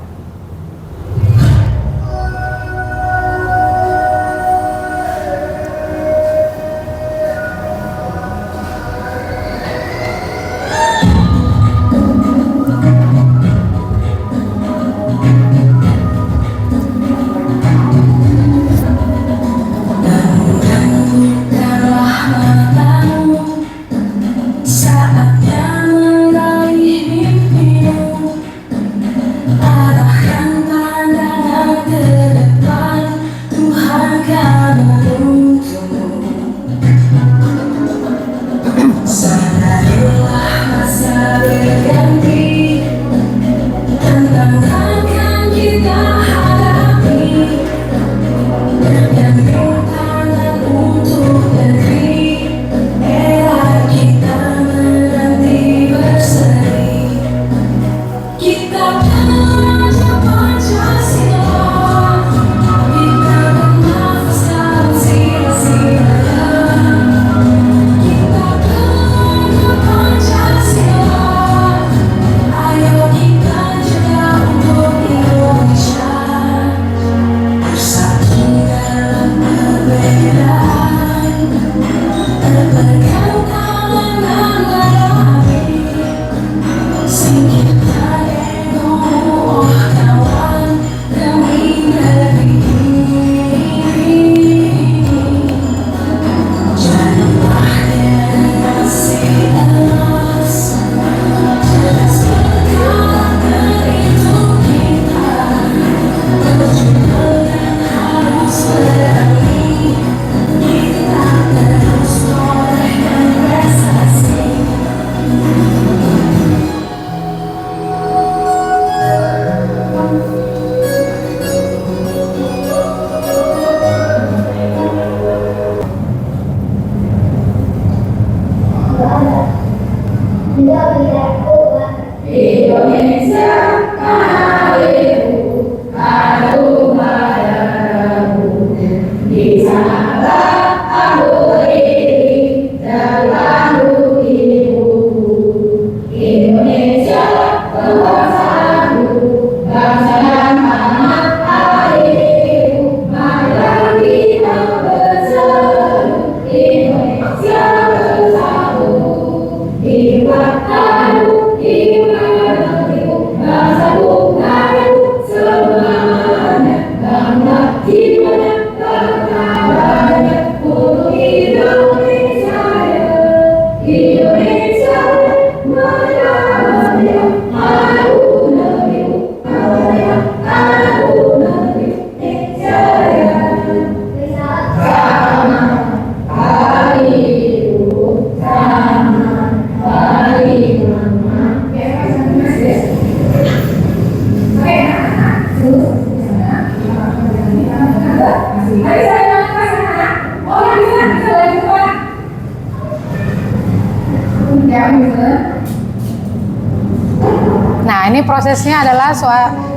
Nah, ini prosesnya adalah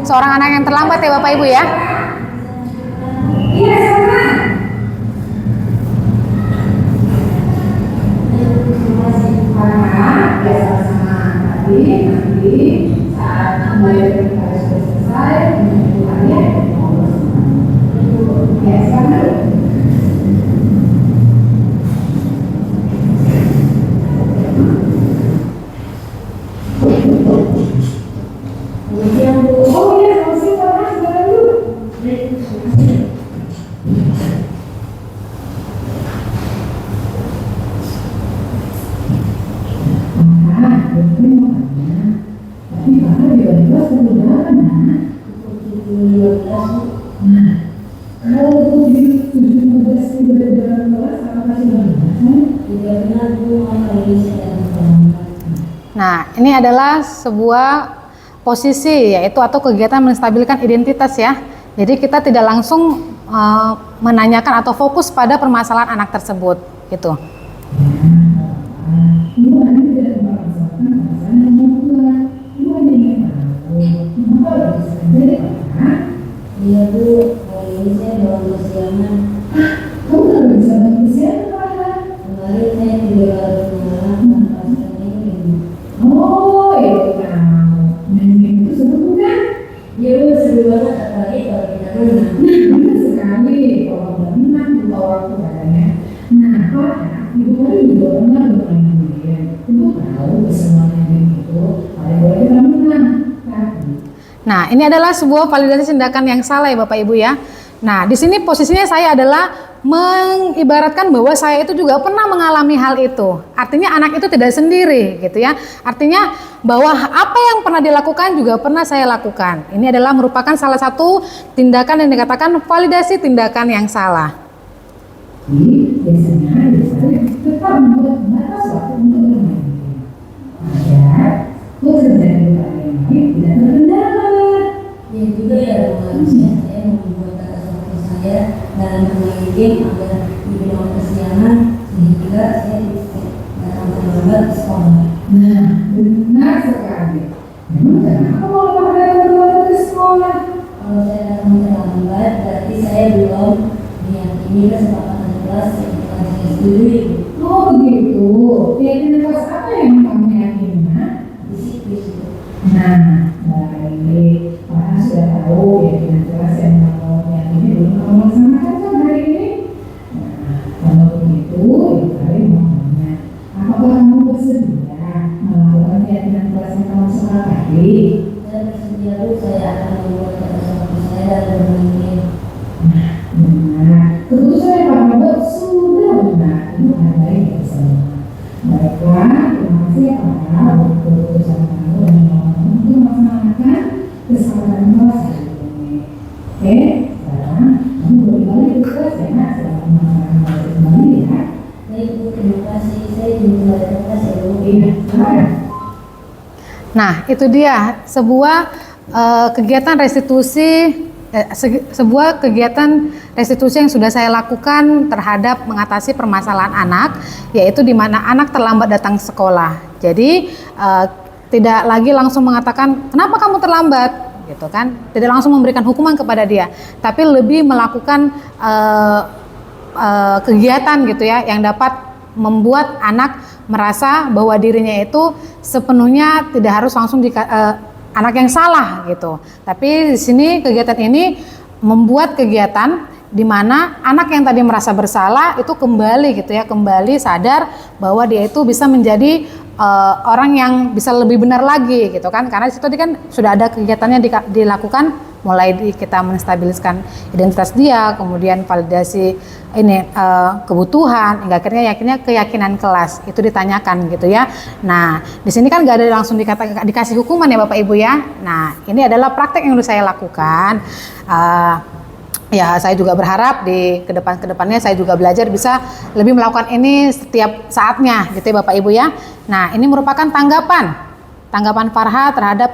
seorang anak yang terlambat ya Bapak Ibu ya. Nanti saat kembali selesai, ya sekarang Nah, ini adalah sebuah posisi yaitu atau kegiatan menstabilkan identitas ya. Jadi kita tidak langsung menanyakan atau fokus pada permasalahan anak tersebut gitu. Iya Bu, hari ini saya bawa kesiangan. Kamu nggak bisa bantu siapa? Kemarin saya tidur larut malam tanpa ini. Oh, itu kamu. Main itu seru kan? Iya Bu, seru banget apalagi kalau kita menang. Benar sekali. Kalau berenang di bawah badannya. Nah, Pak, ibu tadi juga pernah bermain durian. Ibu tahu kesemuanya itu. Paling boleh kita menang. Tapi Nah, ini adalah sebuah validasi tindakan yang salah ya Bapak Ibu ya. Nah, di sini posisinya saya adalah mengibaratkan bahwa saya itu juga pernah mengalami hal itu. Artinya anak itu tidak sendiri gitu ya. Artinya bahwa apa yang pernah dilakukan juga pernah saya lakukan. Ini adalah merupakan salah satu tindakan yang dikatakan validasi tindakan yang salah. biasanya tetap membuat batas waktu untuk bermain. Agar pekerjaan kalian ini tidak terkendala. Ya juga ya Bu, harusnya saya membuat batas waktu saya dalam bermain game agar dibilang kesiangan sehingga saya tidak datang terlambat ke sekolah. Nah, benar sekali. Memang kenapa mau berada di sekolah? Kalau saya datang terlambat berarti saya belum meyakini kesepakatan kelas yang telah saya setujui. Oh begitu. Keyakinan kelas apa yang kamu yakini? Disiplin. Nah, baik. Pak sudah tahu keyakinan kelas yang kamu yakini belum kamu laksanakan kan hari ini? Nah, kalau begitu, ibu kali mau tanya, apakah kamu bersedia melakukan keyakinan kelas yang kamu sepakati? Saya bersedia Bu, saya akan membuat batas waktu saya dalam bermain game. Nah, benar. Keputusan yang Pak buat sudah benar. Itu hargai kita semua. Baiklah, terima kasih ya Pak untuk keputusan kamu dan kamu untuk melaksanakan kesempatan kelas hari ini. Oke, sekarang kamu boleh balik ke kelas ya, selamat melaksanakan kelas kembali ya. Baik Bu, terima kasih. Saya ingin balik ke kelas ya Bu. Iya, silakan. Nah, itu dia sebuah kegiatan restitusi sebuah kegiatan restitusi yang sudah saya lakukan terhadap mengatasi permasalahan anak, yaitu di mana anak terlambat datang sekolah. Jadi tidak lagi langsung mengatakan kenapa kamu terlambat, gitu kan? Tidak langsung memberikan hukuman kepada dia, tapi lebih melakukan kegiatan gitu ya yang dapat membuat anak merasa bahwa dirinya itu sepenuhnya tidak harus langsung anak yang salah gitu. Tapi di sini kegiatan ini membuat kegiatan di mana anak yang tadi merasa bersalah itu kembali gitu ya, kembali sadar bahwa dia itu bisa menjadi orang yang bisa lebih benar lagi gitu kan. Karena di situ kan sudah ada kegiatannya dilakukan, mulai kita menstabilkan identitas dia, kemudian validasi ini kebutuhan, hingga akhirnya keyakinan kelas itu ditanyakan gitu ya. Nah, di sini kan nggak ada langsung dikasih hukuman ya Bapak Ibu ya. Nah, ini adalah praktek yang saya lakukan. Ya, saya juga berharap di kedepannya saya juga belajar bisa lebih melakukan ini setiap saatnya gitu ya Bapak Ibu ya. Nah, ini merupakan tanggapan Farha terhadap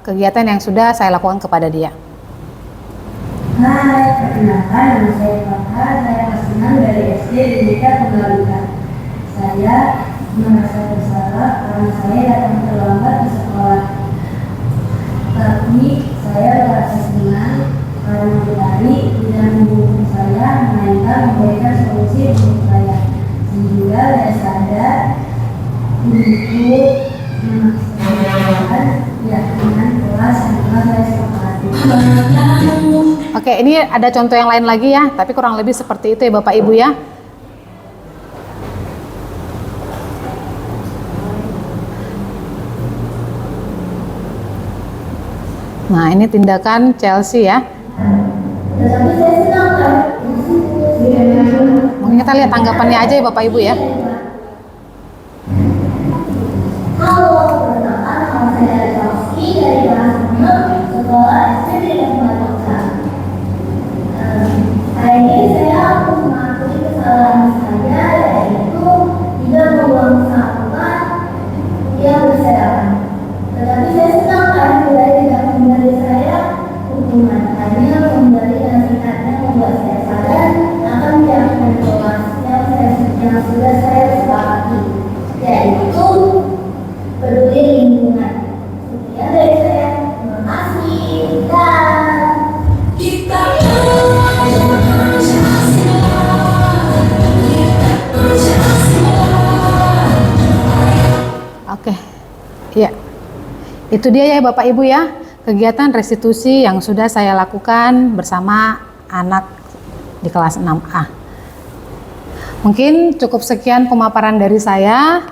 kegiatan yang sudah saya lakukan kepada dia. Hai, perkenalkan nama saya Farha, saya kelas 6 dari SD Dinika Tunggalika. Saya merasa bersalah karena saya datang terlambat ke sekolah. Tapi saya merasa senang karena Utari tidak menghukum saya, melainkan memberikan solusi untuk saya. Sehingga saya sadar untuk memaksimalkan keyakinan kelas yang telah saya sepakati. Oke, ini ada contoh yang lain lagi ya, tapi kurang lebih seperti itu ya Bapak Ibu ya. Nah, ini tindakan Chelsea ya. Tetapi saya senang kan? Mungkin kita lihat tanggapannya aja ya Bapak Ibu ya. Halo, perkenalkan nama saya Chelsea dari kelas 6 sekolah SD Negeri Kota. Hari ini saya akan mengakui kesalahan saya, yaitu Itu dia ya Bapak Ibu ya, kegiatan restitusi yang sudah saya lakukan bersama anak di kelas 6A. Mungkin cukup sekian pemaparan dari saya.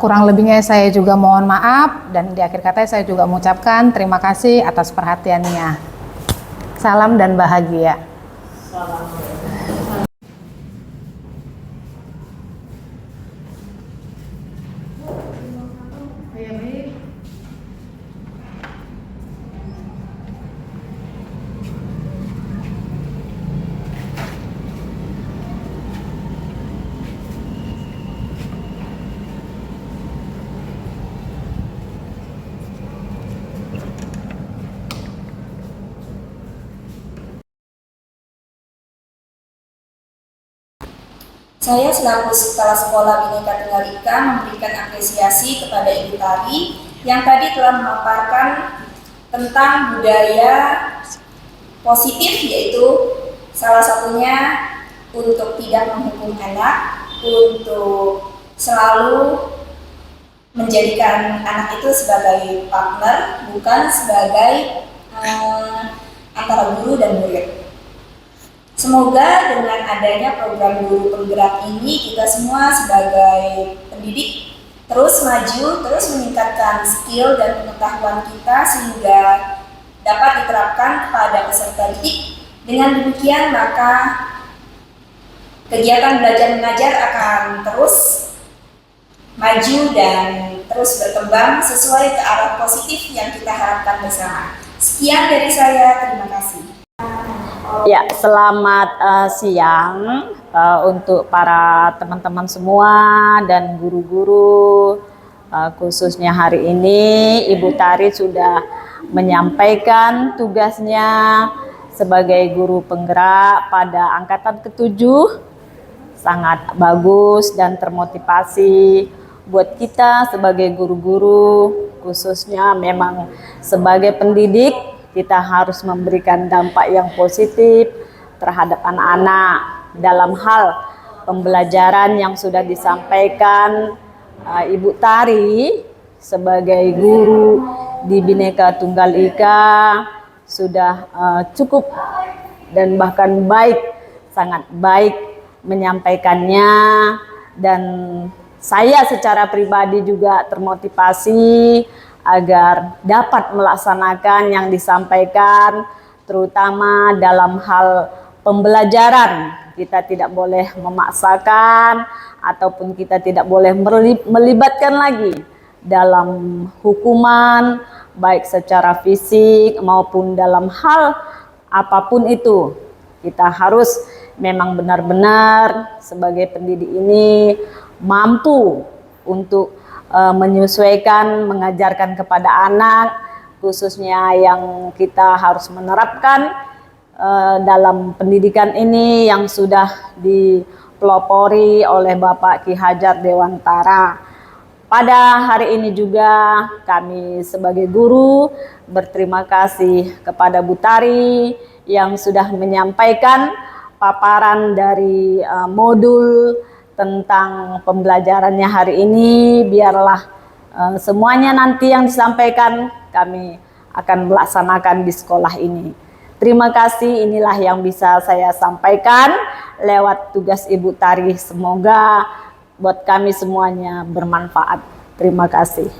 Kurang lebihnya saya juga mohon maaf, dan di akhir kata saya juga mengucapkan terima kasih atas perhatiannya. Salam dan bahagia. Saya selaku Kepala Sekolah Bhinneka Tunggal Ika memberikan apresiasi kepada Ibu Tari yang tadi telah memaparkan tentang budaya positif, yaitu salah satunya untuk tidak menghukum anak, untuk selalu menjadikan anak itu sebagai partner, bukan sebagai antara guru dan murid. Semoga dengan adanya program guru penggerak ini, kita semua sebagai pendidik terus maju, terus meningkatkan skill dan pengetahuan kita sehingga dapat diterapkan kepada peserta didik. Dengan demikian maka kegiatan belajar mengajar akan terus maju dan terus berkembang sesuai ke arah positif yang kita harapkan bersama. Sekian dari saya, terima kasih. Ya, selamat siang untuk para teman-teman semua dan guru-guru. Khususnya hari ini Ibu Tari sudah menyampaikan tugasnya sebagai guru penggerak pada angkatan ke-7. Sangat bagus dan termotivasi buat kita sebagai guru-guru, khususnya memang sebagai pendidik. Kita harus memberikan dampak yang positif terhadap anak-anak dalam hal pembelajaran yang sudah disampaikan Ibu Tari sebagai guru di Bhinneka Tunggal Ika sudah cukup dan bahkan baik, sangat baik menyampaikannya, dan saya secara pribadi juga termotivasi agar dapat melaksanakan yang disampaikan, terutama dalam hal pembelajaran. Kita tidak boleh memaksakan ataupun kita tidak boleh melibatkan lagi dalam hukuman, baik secara fisik maupun dalam hal apapun itu. Kita harus memang benar-benar sebagai pendidik ini mampu untuk menyesuaikan, mengajarkan kepada anak, khususnya yang kita harus menerapkan dalam pendidikan ini yang sudah dipelopori oleh Bapak Ki Hajar Dewantara. Pada hari ini juga kami sebagai guru berterima kasih kepada Bu Tari yang sudah menyampaikan paparan dari modul tentang pembelajarannya hari ini. Biarlah semuanya nanti yang disampaikan kami akan melaksanakan di sekolah ini. Terima kasih, inilah yang bisa saya sampaikan lewat tugas Ibu Tari. Semoga buat kami semuanya bermanfaat. Terima kasih.